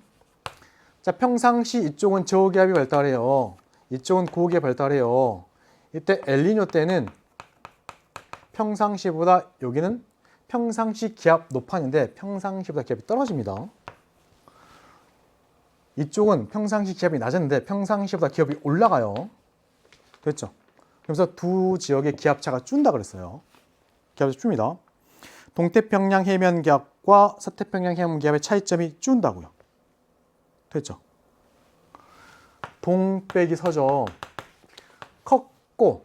[SPEAKER 1] 자, 평상시 이쪽은 저기압이 발달해요. 이쪽은 고기압이 발달해요. 이때 엘니뇨 때는 평상시보다 여기는 평상시 기압 높았는데 평상시보다 기압이 떨어집니다. 이쪽은 평상시 기압이 낮았는데 평상시보다 기압이 올라가요. 됐죠? 그래서 두 지역의 기압차가 준다 그랬어요. 기압이 줍니다. 동태평양 해면 기압과 서태평양 해면 기압의 차이점이 준다고요. 됐죠? 동 빼기 서죠. 컸고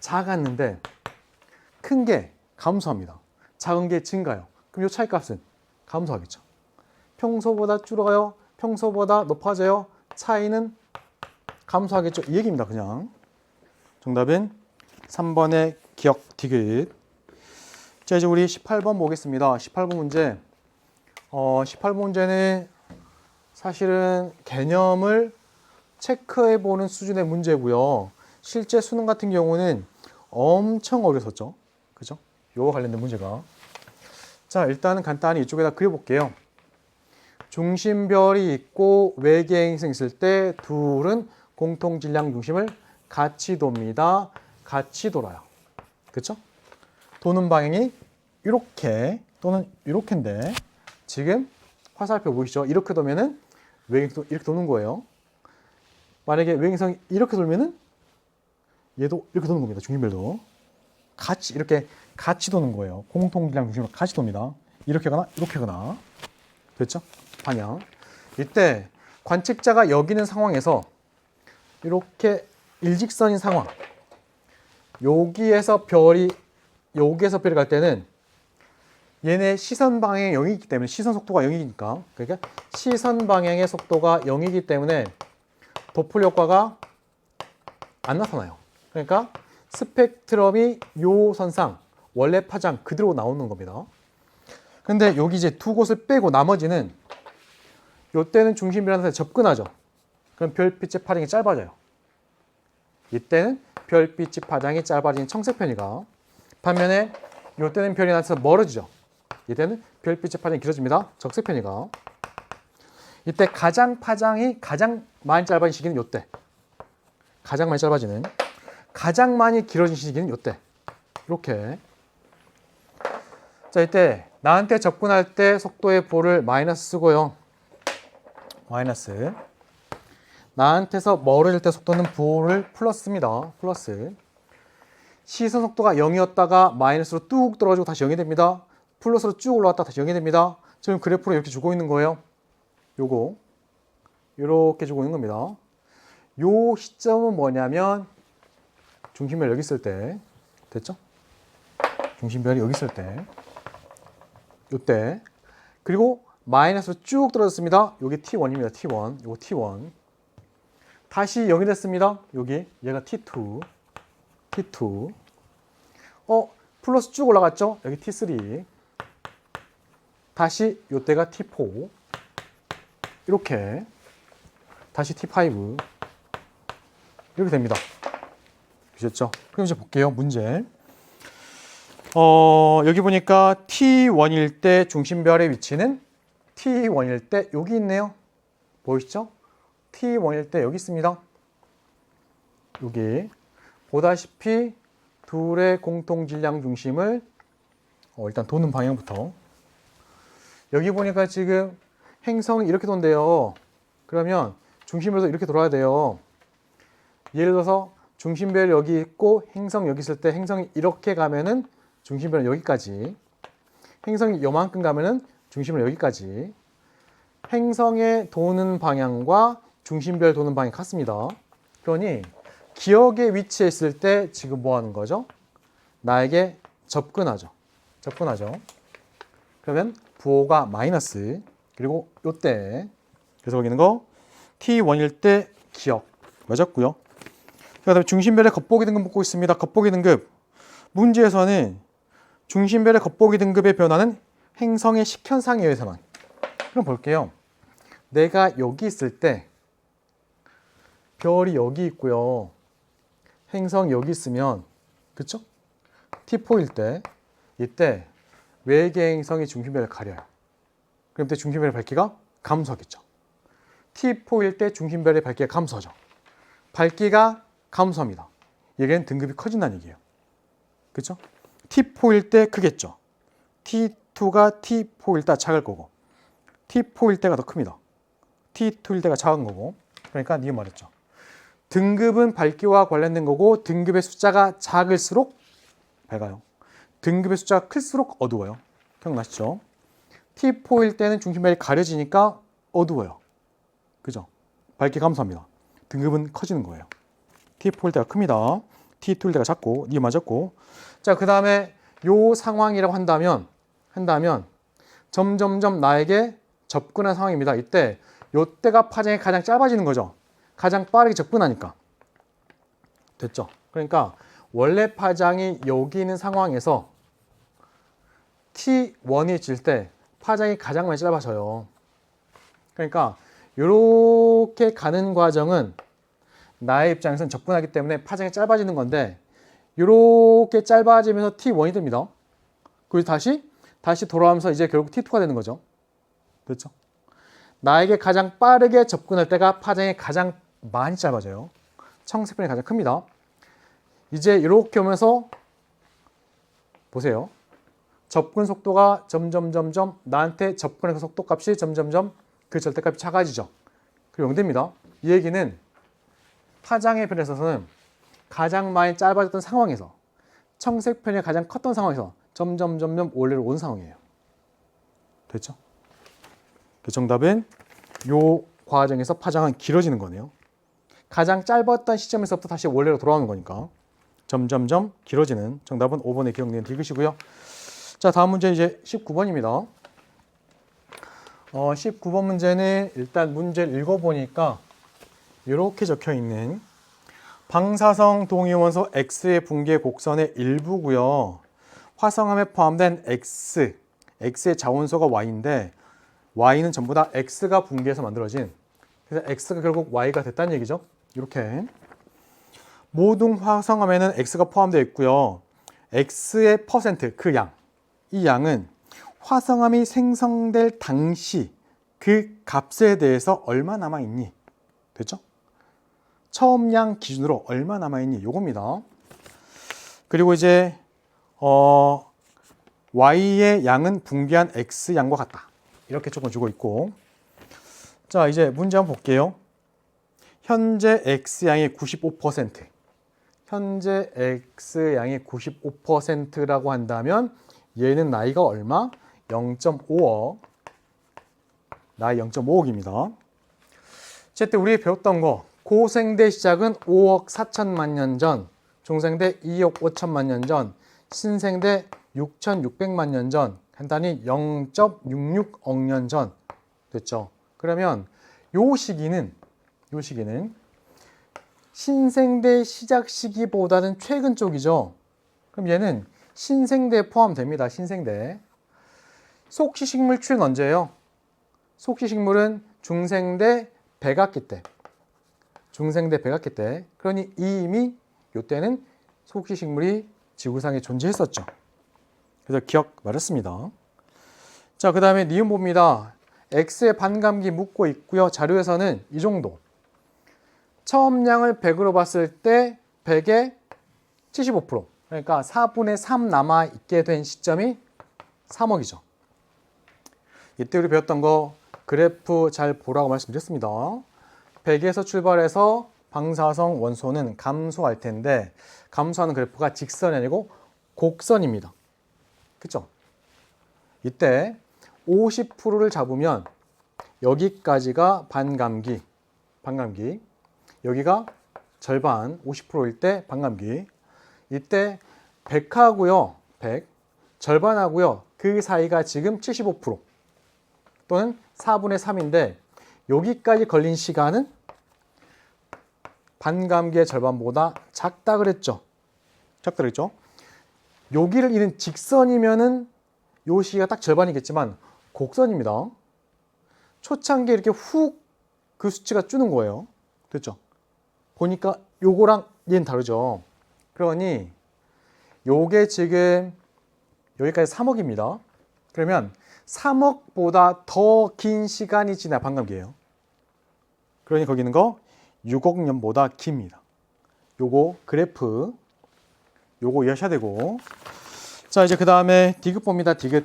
[SPEAKER 1] 작았는데 큰 게 감소합니다. 작은 게 증가요. 그럼 이 차이값은 감소하겠죠. 평소보다 줄어가요. 평소보다 높아져요. 차이는 감소하겠죠. 이 얘기입니다. 그냥. 정답은 3번의 기억 디귿. 자, 이제 우리 18번 보겠습니다. 18번 문제. 18번 문제는 사실은 개념을 체크해보는 수준의 문제고요. 실제 수능 같은 경우는 엄청 어려웠었죠. 그죠? 요거 관련된 문제가. 자, 일단은 간단히 이쪽에다 그려볼게요. 중심별이 있고 외계행星있을 때 둘은 공통 질량 중심을 같이 돕니다. 같이 돌아요. 그쵸? 도는 방향이 이렇게 또는 이렇게인데 지금 화살표 보이시죠? 이렇게 돌면은 외계행성도 이렇게 도는 거예요. 만약에 외계행성이 이렇게 돌면은 얘도 이렇게 도는 겁니다. 중심별도. 같이 이렇게 같이 도는 거예요. 공통 질량 중심으로 같이 돕니다. 이렇게 가나 이렇게 가나. 됐죠? 방향. 이때 관측자가 여기는 상황에서 이렇게 일직선인 상황. 여기에서 별이 갈 때는 얘네 시선 방향이 0이기 때문에 시선 속도가 0이니까 그러니까 시선 방향의 속도가 0이기 때문에 도플 효과가 안 나타나요. 그러니까 스펙트럼이 요 선상 원래 파장 그대로 나오는 겁니다. 근데 여기 이제 두 곳을 빼고 나머지는 요때는 중심이라는 데서 접근하죠. 그럼 별빛의 파장이 짧아져요. 이때는 별빛의 파장이 짧아진 청색편이가 반면에 요때는 별이 나서 멀어지죠. 이때는 별빛의 파장이 길어집니다. 적색편이가. 이때 파장이 가장 많이 짧아진 시기는 요때. 가장 많이 짧아지는. 가장 많이 길어진 시기는 요때. 이렇게. 자, 이때 나한테 접근할 때 속도의 보를 마이너스 쓰고요. 마이너스. 나한테서 멀어질 때 속도는 보를 플러스입니다. 플러스. 시선 속도가 0이었다가 마이너스로 뚝 떨어지고 다시 0이 됩니다. 플러스로 쭉 올라왔다 다시 0이 됩니다. 지금 그래프로 이렇게 주고 있는 거예요. 요거. 이렇게 주고 있는 겁니다. 요 시점은 뭐냐면 중심별 여기 있을 때. 됐죠? 중심별이 여기 있을 때. 요때. 그리고 마이너스로 쭉 떨어졌습니다. 여기 T1입니다. T1. 요거 T1. 다시 0이 됐습니다. 여기 얘가 T2. T2. 플러스 쭉 올라갔죠? 여기 T3. 다시 요때가 T4. 이렇게. 다시 T5. 이렇게 됩니다. 보셨죠? 그럼 이제 볼게요. 문제. 여기 보니까 T1일 때 중심별의 위치는 T1일 때 여기 있네요. 보이시죠? T1일 때 여기 있습니다. 여기. 보다시피 둘의 공통 질량 중심을 일단 도는 방향부터. 여기 보니까 지금 행성이 이렇게 돈대요. 그러면 중심별도 이렇게 돌아야 돼요. 예를 들어서 중심별이 여기 있고 행성 여기 있을 때 행성이 이렇게 가면은 중심별은 여기까지, 행성이 요만큼 가면은 중심별은 여기까지. 행성의 도는 방향과 중심별 도는 방향이 같습니다. 그러니 기억에 위치해 있을 때 지금 뭐 하는 거죠? 나에게 접근하죠. 그러면 부호가 마이너스, 그리고 요때, 그래서 거기 있는 거 T1일 때 기억 맞았고요. 그다음에 중심별의 겉보기 등급 묻고 있습니다. 겉보기 등급 문제에서는 중심별의 겉보기 등급의 변화는 행성의 식현상에 의해서만. 그럼 볼게요. 내가 여기 있을 때 별이 여기 있고요. 행성 여기 있으면, 그쵸? T4일 때 이때 외계 행성이 중심별을 가려요. 그럼 그때 중심별의 밝기가 감소하겠죠. T4일 때 중심별의 밝기가 감소하죠. 밝기가 감소합니다. 얘는 등급이 커진다는 얘기예요. 그렇죠? T4일 때 크겠죠. T2가 T4일 때 작을 거고, T4일 때가 더 큽니다. T2일 때가 작은 거고. 그러니까 니은 말했죠. 등급은 밝기와 관련된 거고, 등급의 숫자가 작을수록 밝아요. 등급의 숫자가 클수록 어두워요. 기억나시죠? T4일 때는 중심별이 가려지니까 어두워요. 그죠? 밝기 감소합니다. 등급은 커지는 거예요. T4일 때가 큽니다. T2일 때가 작고, 니은 맞았고. 자, 그 다음에 요 상황이라고 한다면 점점점 나에게 접근한 상황입니다. 이때 요때가 파장이 가장 짧아지는 거죠. 가장 빠르게 접근하니까. 됐죠? 그러니까 원래 파장이 여기 있는 상황에서 T1이 질 때 파장이 가장 많이 짧아져요. 그러니까 이렇게 가는 과정은 나의 입장에서는 접근하기 때문에 파장이 짧아지는 건데, 이렇게 짧아지면서 T1이 됩니다. 그리고 다시 돌아오면서 이제 결국 T2가 되는 거죠. 그렇죠? 나에게 가장 빠르게 접근할 때가 파장이 가장 많이 짧아져요. 청색변이 가장 큽니다. 이제 이렇게 오면서 보세요. 접근 속도가 점점점점 나한테 접근의 속도값이 점점점 그 절대값이 작아지죠. 그리고 0됩니다. 이 얘기는 파장의 편에 있어서는 가장 많이 짧아졌던 상황에서, 청색편이 가장 컸던 상황에서 점점 원래로 온 상황이에요. 됐죠? 그 정답은 요 과정에서 파장은 길어지는 거네요. 가장 짧았던 시점에서부터 다시 원래로 돌아오는 거니까 점점점 길어지는. 정답은 5번에 기억니은 읽으시고요. 자, 다음 문제 이제 19번입니다. 19번 문제는 일단 문제를 읽어보니까 이렇게 적혀 있는 방사성 동위원소 X의 붕괴 곡선의 일부고요. 화성암에 포함된 X의 자원소가 Y인데 Y는 전부 다 X가 붕괴해서 만들어진, 그래서 X가 결국 Y가 됐다는 얘기죠. 이렇게 모든 화성암에는 X가 포함되어 있고요. X의 퍼센트, 그 양, 이 양은 화성암이 생성될 당시 그 값에 대해서 얼마 남아있니? 됐죠? 처음 양 기준으로 얼마 남아있니? 요겁니다. 그리고 이제 Y의 양은 붕괴한 X 양과 같다. 이렇게 조금 주고 있고. 자, 이제 문제 한번 볼게요. 현재 X 양이 95%. 현재 X 양이 95%라고 한다면 얘는 나이가 얼마? 0.5억. 나이 0.5억입니다. 어쨌든 우리 배웠던 거, 고생대 시작은 5억 4천만 년 전, 중생대 2억 5천만 년 전, 신생대 6,600만 년 전, 간단히 0.66억 년 전 됐죠. 그러면 요 시기는 신생대 시작 시기보다는 최근 쪽이죠. 그럼 얘는 신생대에 포함됩니다. 신생대. 속시식물 출현 언제예요? 속시식물은 중생대 백악기 때. 그러니 이미 이때는 속시식물이 지구상에 존재했었죠. 그래서 기억 말했습니다. 자, 그 다음에 니은 봅니다. X의 반감기 묻고 있고요. 자료에서는 이 정도. 처음 양을 100으로 봤을 때 100에 75%. 그러니까 4분의 3 남아있게 된 시점이 3억이죠. 이때 우리 배웠던 거 그래프 잘 보라고 말씀드렸습니다. 100에서 출발해서 방사성 원소는 감소할 텐데 감소하는 그래프가 직선이 아니고 곡선입니다. 그쵸? 이때 50%를 잡으면 여기까지가 반감기, 여기가 절반 50%일 때 반감기. 이때 100하고요, 100 절반하고요, 그 사이가 지금 75% 또는 4분의 3인데 여기까지 걸린 시간은 반감기의 절반보다 작다 그랬죠. 여기를 이는 직선이면은 요 시기가 딱 절반이겠지만 곡선입니다. 초창기에 이렇게 훅 그 수치가 주는 거예요. 됐죠? 보니까 요거랑 얘는 다르죠. 그러니 요게 지금 여기까지 3억입니다. 그러면 3억보다 더 긴 시간이 지나 반감기예요. 그러니 거기 있는 거 6억 년보다 깁니다. 요거 그래프 요거 이해하셔야 되고, 자 이제 그 다음에 디귿 봅니다. 디귿.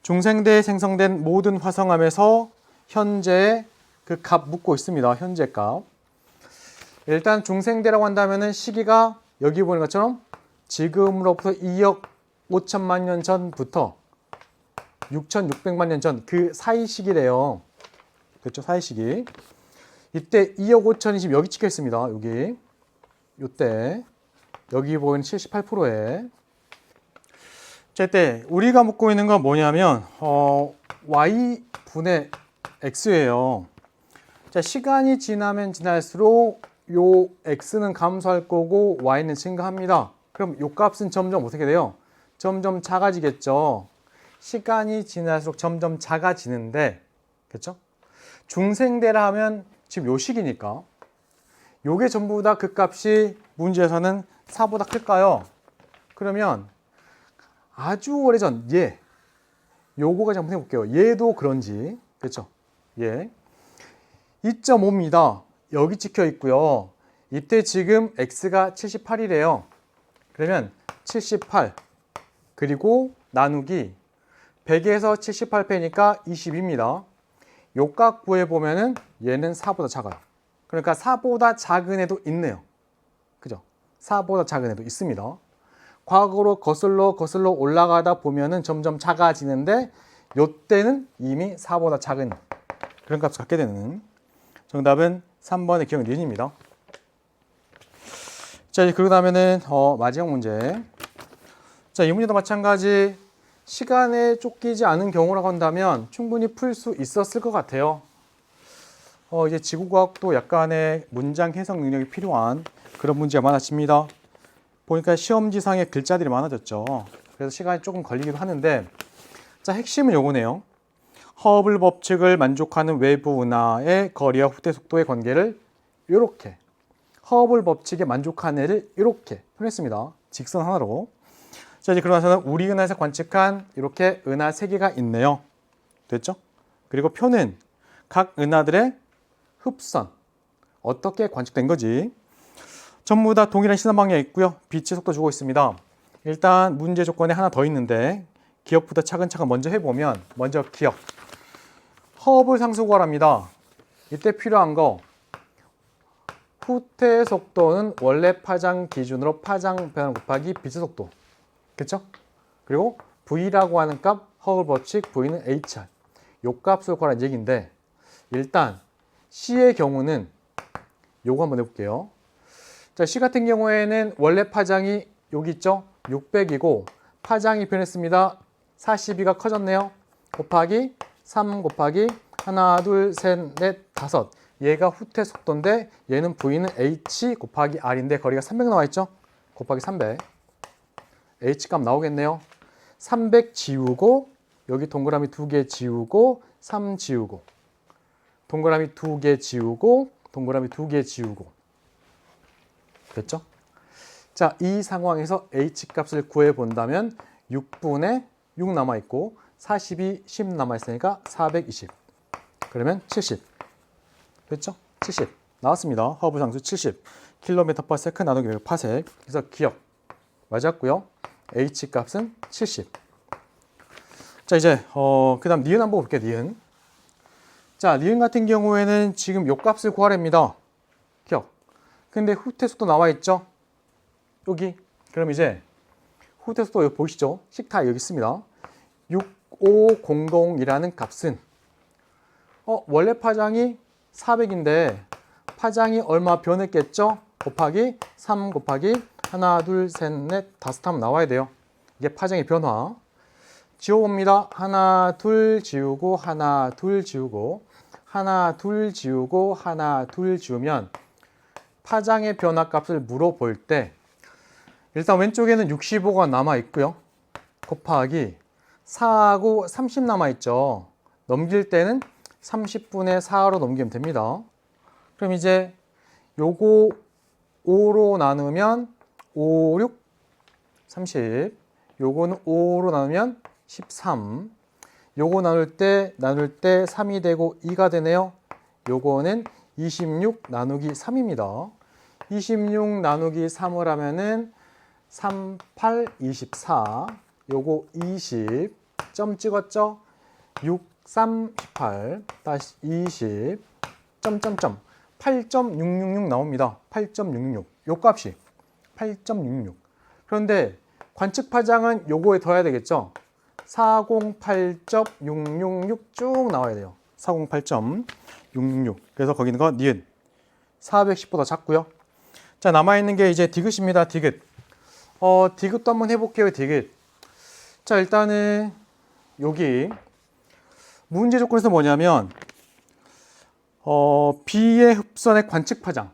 [SPEAKER 1] 중생대에 생성된 모든 화성암에서 현재 그 값 묻고 있습니다. 현재 값. 일단 중생대라고 한다면은 시기가 여기 보는 것처럼 지금으로부터 2억 5천만 년 전부터 6,600만 년 전 그 사이 시기래요. 그렇죠? 사이 시기. 이때 2억 5천이 지금 여기 찍혀 있습니다. 여기. 요때 여기 보이는 78%에. 자, 이때 우리가 묻고 있는 건 뭐냐면 y분의 x예요. 자, 시간이 지나면 지날수록 요 x는 감소할 거고 y는 증가합니다. 그럼 요 값은 점점 어떻게 돼요? 점점 작아지겠죠. 시간이 지날수록 점점 작아지는데, 그렇죠? 중생대라 하면 지금 요 시기니까 요게 전부 다 그 값이 문제에서는 4보다 클까요? 그러면 아주 오래전 요거가 한번 해볼게요. 얘도 그런지, 그렇죠? 얘 2.5입니다. 여기 찍혀 있고요. 이때 지금 x가 78이래요. 그러면 78 그리고 나누기 100에서 78 빼니까 20입니다. 요 값 구해보면은 얘는 4보다 작아요. 그러니까 4보다 작은 애도 있네요. 그죠? 4보다 작은 애도 있습니다. 과거로 거슬러 올라가다 보면은 점점 작아지는데 요때는 이미 4보다 작은 그런 값을 갖게 되는, 정답은 3번의 기억 니은입니다. 자, 이제 그러고 나면은 마지막 문제. 자, 이 문제도 마찬가지 시간에 쫓기지 않은 경우라고 한다면 충분히 풀 수 있었을 것 같아요. 이제 지구과학도 약간의 문장 해석 능력이 필요한 그런 문제가 많아집니다. 보니까 시험지상에 글자들이 많아졌죠. 그래서 시간이 조금 걸리기도 하는데, 자, 핵심은 요거네요. 허블 법칙을 만족하는 외부 은하의 거리와 후퇴 속도의 관계를 이렇게, 허블 법칙에 만족하는 애를 이렇게 표현했습니다. 직선 하나로. 자, 이제 그러고 나서는 우리 은하에서 관측한 이렇게 은하 3개가 있네요. 됐죠? 그리고 표는 각 은하들의 흡선, 어떻게 관측된 거지. 전부 다 동일한 시선 방향에 있고요. 빛의 속도 주고 있습니다. 일단 문제 조건에 하나 더 있는데 기억부터 차근차근 먼저 해보면, 먼저 기억. 허블 상수 구하랍니다. 이때 필요한 거 후퇴 속도는 원래 파장 기준으로 파장 변화 곱하기 빛의 속도. 그렇죠? 그리고 V라고 하는 값, 허블 법칙, V는 HR. 요 값을 구하라는 얘기인데, 일단 C의 경우는 요거 한번 해볼게요. 자, C 같은 경우에는 원래 파장이 여기 있죠? 600이고 파장이 변했습니다. 42가 커졌네요. 곱하기 3 곱하기 하나, 둘, 셋, 넷, 다섯. 얘가 후퇴 속도인데 얘는 V는 H 곱하기 R인데 거리가 300 나와 있죠? 곱하기 300. H 값 나오겠네요. 300 지우고 여기 동그라미 2개 지우고 3 지우고 동그라미 2개 지우고 동그라미 2개 지우고. 됐죠? 자, 이 상황에서 H 값을 구해 본다면 6분의 6 남아있고 42, 10 남아있으니까 420. 그러면 70. 됐죠? 70. 나왔습니다. 허브 상수 70. km/s 나누기 100파섹. 그래서 기억. 맞았고요. H 값은 70. 자, 이제 그 다음 니은 한번 볼게요. 니은. 자, 니은 같은 경우에는 지금 요 값을 구하랍니다. 합격. 근데 후퇴 속도 나와 있죠? 여기. 그럼 이제 후퇴 속도 여기 보이시죠? 식타 여기 있습니다. 6500이라는 값은 원래 파장이 400인데 파장이 얼마 변했겠죠? 곱하기 3 곱하기 하나, 둘, 셋, 넷, 다섯 하면 나와야 돼요. 이게 파장의 변화. 지워봅니다. 하나, 둘 지우고 하나, 둘 지우고 하나, 둘 지우고 하나, 둘 지우면 파장의 변화 값을 물어볼 때 일단 왼쪽에는 65가 남아 있고요. 곱하기 4하고 30 남아 있죠. 넘길 때는 30분의 4로 넘기면 됩니다. 그럼 이제 요거 5로 나누면 5, 6, 30. 요거는 5로 나누면 13. 요거 나눌 때 3이 되고 2가 되네요. 요거는 26 나누기 3입니다. 26 나누기 3을 하면은 3, 8, 24. 요거 20. 점 찍었죠? 6, 3, 18. 다시 20. 점점점. 8.666 나옵니다. 8.666. 요 값이 8.66. 그런데 관측 파장은 요거에 더해야 되겠죠? 408.666 쭉 나와야 돼요. 408.666. 그래서 거기 있는 거 니은 410보다 작고요. 자, 남아있는 게 이제 디귿입니다. 디귿. 디귿도 한번 해볼게요. 디귿. 자, 일단은 여기 문제 조건에서 뭐냐면 B의 흡선의 관측 파장.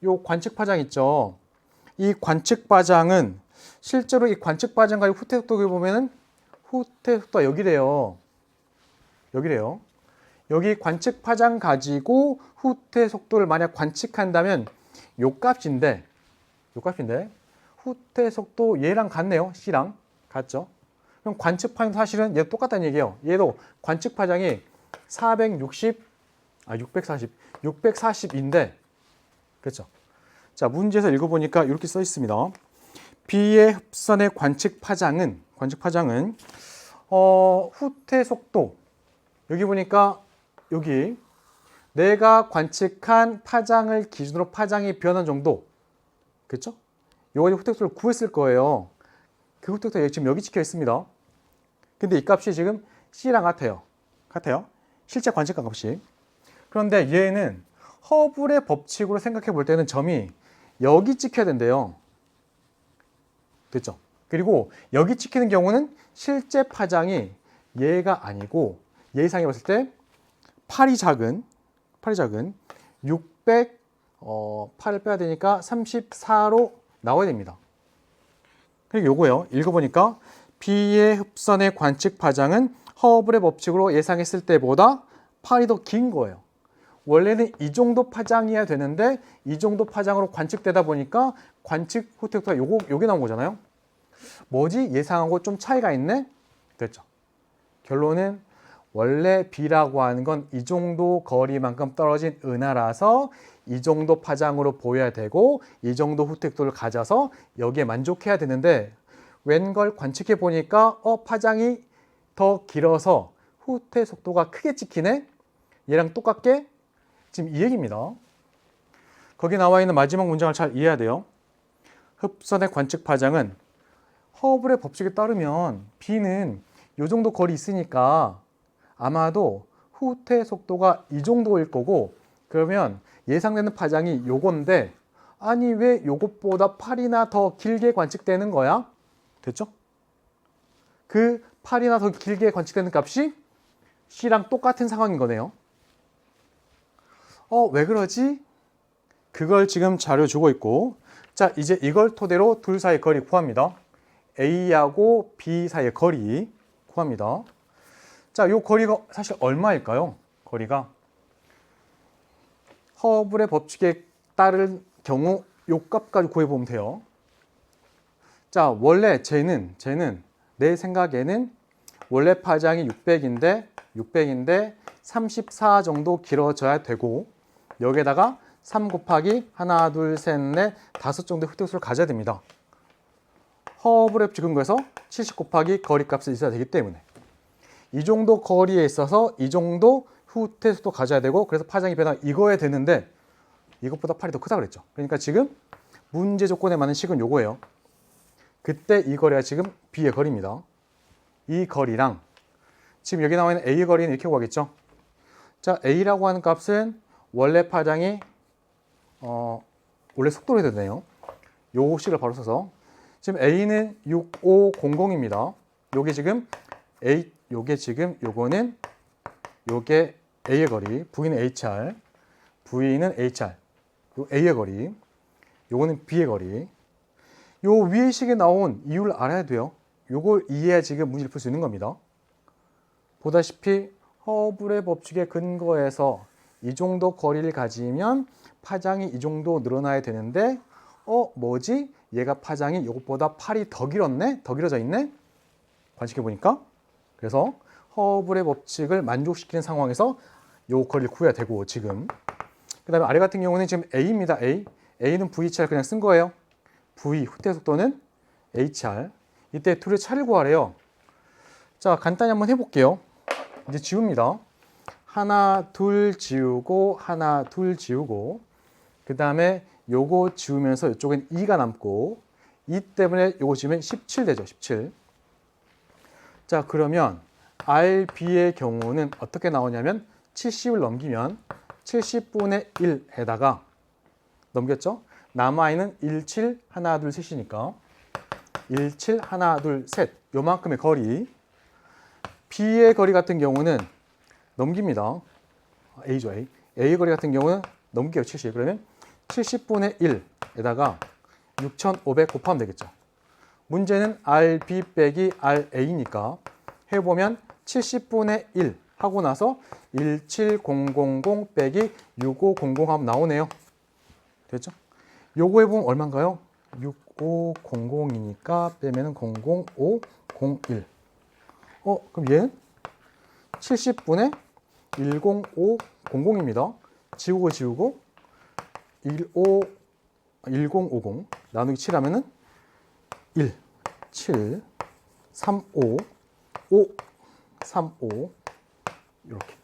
[SPEAKER 1] 요 관측 파장 있죠. 이 관측 파장은 실제로 이 관측 파장 가지고 후퇴 속도를 보면은 후퇴 속도가 여기래요. 여기래요. 여기 관측 파장 가지고 후퇴 속도를 만약 관측한다면 요 값인데 후퇴 속도 얘랑 같네요. C랑 같죠. 그럼 관측 파장 사실은 얘도 똑같다는 얘기예요. 얘도 관측 파장이 640인데 그렇죠. 자, 문제에서 읽어보니까 이렇게 써 있습니다. B의 흡선의 관측 파장은 후퇴 속도 여기 보니까 여기 내가 관측한 파장을 기준으로 파장이 변한 정도 그렇죠? 요거 후퇴 속도를 구했을 거예요. 그 후퇴 속도가 지금 여기 찍혀 있습니다. 근데 이 값이 지금 C랑 같아요. 실제 관측한 값이. 그런데 얘는 허블의 법칙으로 생각해 볼 때는 점이 여기 찍혀야 된대요. 됐죠? 그리고 여기 찍히는 경우는 실제 파장이 얘가 아니고 예상해 봤을 때 팔이 작은 600, 8을 빼야 되니까 34로 나와야 됩니다. 그리고 요거요. 읽어보니까 B의 흡선의 관측 파장은 허블의 법칙으로 예상했을 때보다 팔이 더 긴 거예요. 원래는 이 정도 파장이어야 되는데 이 정도 파장으로 관측되다 보니까 관측 후퇴 속도가 요게 나온 거잖아요. 뭐지? 예상하고 좀 차이가 있네? 됐죠. 결론은 원래 B라고 하는 건 이 정도 거리만큼 떨어진 은하라서 이 정도 파장으로 보여야 되고 이 정도 후퇴 속도를 가져서 여기에 만족해야 되는데 웬걸 관측해 보니까 파장이 더 길어서 후퇴 속도가 크게 찍히네? 얘랑 똑같게? 지금 이 얘기입니다. 거기 나와 있는 마지막 문장을 잘 이해해야 돼요. 흡선의 관측 파장은 허블의 법칙에 따르면 B는 이 정도 거리 있으니까 아마도 후퇴 속도가 이 정도일 거고 그러면 예상되는 파장이 요건데 아니 왜 요것보다 8이나 더 길게 관측되는 거야? 됐죠? 그 8이나 더 길게 관측되는 값이 C랑 똑같은 상황인 거네요. 왜 그러지? 그걸 지금 자료 주고 있고 자 이제 이걸 토대로 둘 사이의 거리 구합니다. A하고 B 사이의 거리 구합니다. 자, 요 거리가 사실 얼마일까요? 거리가 허블의 법칙에 따른 경우 요 값까지 구해보면 돼요. 자, 원래 쟤는 내 생각에는 원래 파장이 600인데 34 정도 길어져야 되고 여기에다가 3 곱하기 하나, 둘, 셋, 넷, 다섯 정도의 후퇴 속도를 가져야 됩니다. 허블의 법칙 근거에서 70 곱하기 거리값이 있어야 되기 때문에 이 정도 거리에 있어서 이 정도 후퇴 속도 가져야 되고 그래서 파장이 변화 이거에 되는데 이것보다 팔이 더 크다 그랬죠. 그러니까 지금 문제 조건에 맞는 식은 요거예요. 그때 이 거리가 지금 B의 거리입니다. 이 거리랑 지금 여기 나와 있는 A의 거리는 이렇게 구하겠죠. 자, A라고 하는 값은 원래 파장이 원래 속도로 해도 되네요. 요 식을 바로 써서 지금 A는 6500입니다. 요게 지금 요거는 요게 A의 거리, V는 HR, V는 HR, 요 A의 거리, 요거는 B의 거리. 요 위의 식에 나온 이유를 알아야 돼요. 요걸 이해해야 지금 문제를 풀 수 있는 겁니다. 보다시피 허블의 법칙에 근거해서 이 정도 거리를 가지면 파장이 이 정도 늘어나야 되는데 뭐지? 얘가 파장이 이것보다 팔이 더 길었네? 더 길어져 있네? 관측해 보니까. 그래서 허블의 법칙을 만족시키는 상황에서 요 거리를 구해야 되고 지금. 그 다음에 아래 같은 경우는 지금 A입니다. A는 VHR 그냥 쓴 거예요. V, 후퇴 속도는 HR. 이때 둘의 차를 구하래요. 자, 간단히 한번 해볼게요. 이제 지웁니다. 하나, 둘 지우고, 하나, 둘 지우고, 그 다음에 요거 지우면서 이쪽엔 2가 남고, 2 때문에 요거 지우면 17 되죠, 17. 자, 그러면 RB의 경우는 어떻게 나오냐면 70을 넘기면 70분의 1에다가 넘겼죠? 남아있는 17, 하나, 둘, 셋이니까 17, 하나, 둘, 셋 요만큼의 거리. B의 거리 같은 경우는 넘깁니다. A죠, A. A의 거리 같은 경우는 넘겨요, 70. 그러면 70분의 1에다가 6500 곱하면 되겠죠. 문제는 RB 빼기 RA니까 해보면 70분의 1 하고 나서 17000 빼기 6500 하면 나오네요. 됐죠? 요거 해보면 얼마인가요? 6500이니까 빼면은 00501. 그럼 얘는 70분의 10500입니다. 지우고 1050 나누기 7 하면은 1, 7, 35, 5, 35 이렇게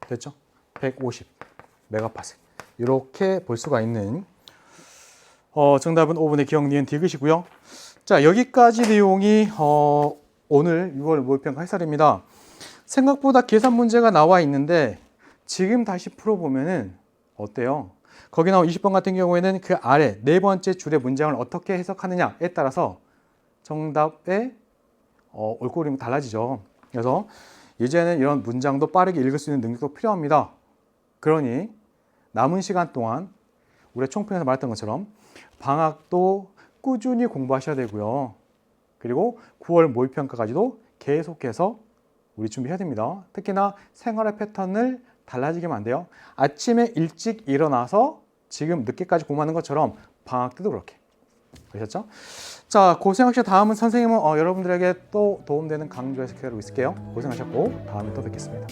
[SPEAKER 1] 됐죠? 150 메가파스칼 이렇게 볼 수가 있는 정답은 5번의 기억, 니은, 디귿이고요. 자, 여기까지 내용이 오늘 6월 모의평가 해설입니다. 생각보다 계산 문제가 나와 있는데 지금 다시 풀어보면은 어때요? 거기 나온 20번 같은 경우에는 그 아래 네 번째 줄의 문장을 어떻게 해석하느냐에 따라서 정답의 올고름이 달라지죠. 그래서 이제는 이런 문장도 빠르게 읽을 수 있는 능력도 필요합니다. 그러니 남은 시간 동안 우리가 총평에서 말했던 것처럼 방학도 꾸준히 공부하셔야 되고요. 그리고 9월 모의평가까지도 계속해서 우리 준비해야 됩니다. 특히나 생활의 패턴을 달라지게 하면 안 돼요. 아침에 일찍 일어나서 지금 늦게까지 공부하는 것처럼 방학 때도 그렇게. 그러셨죠? 자, 고생하시고 다음은 선생님은 여러분들에게 또 도움되는 강좌에서 기다리고 있을게요. 고생하셨고 다음에 또 뵙겠습니다.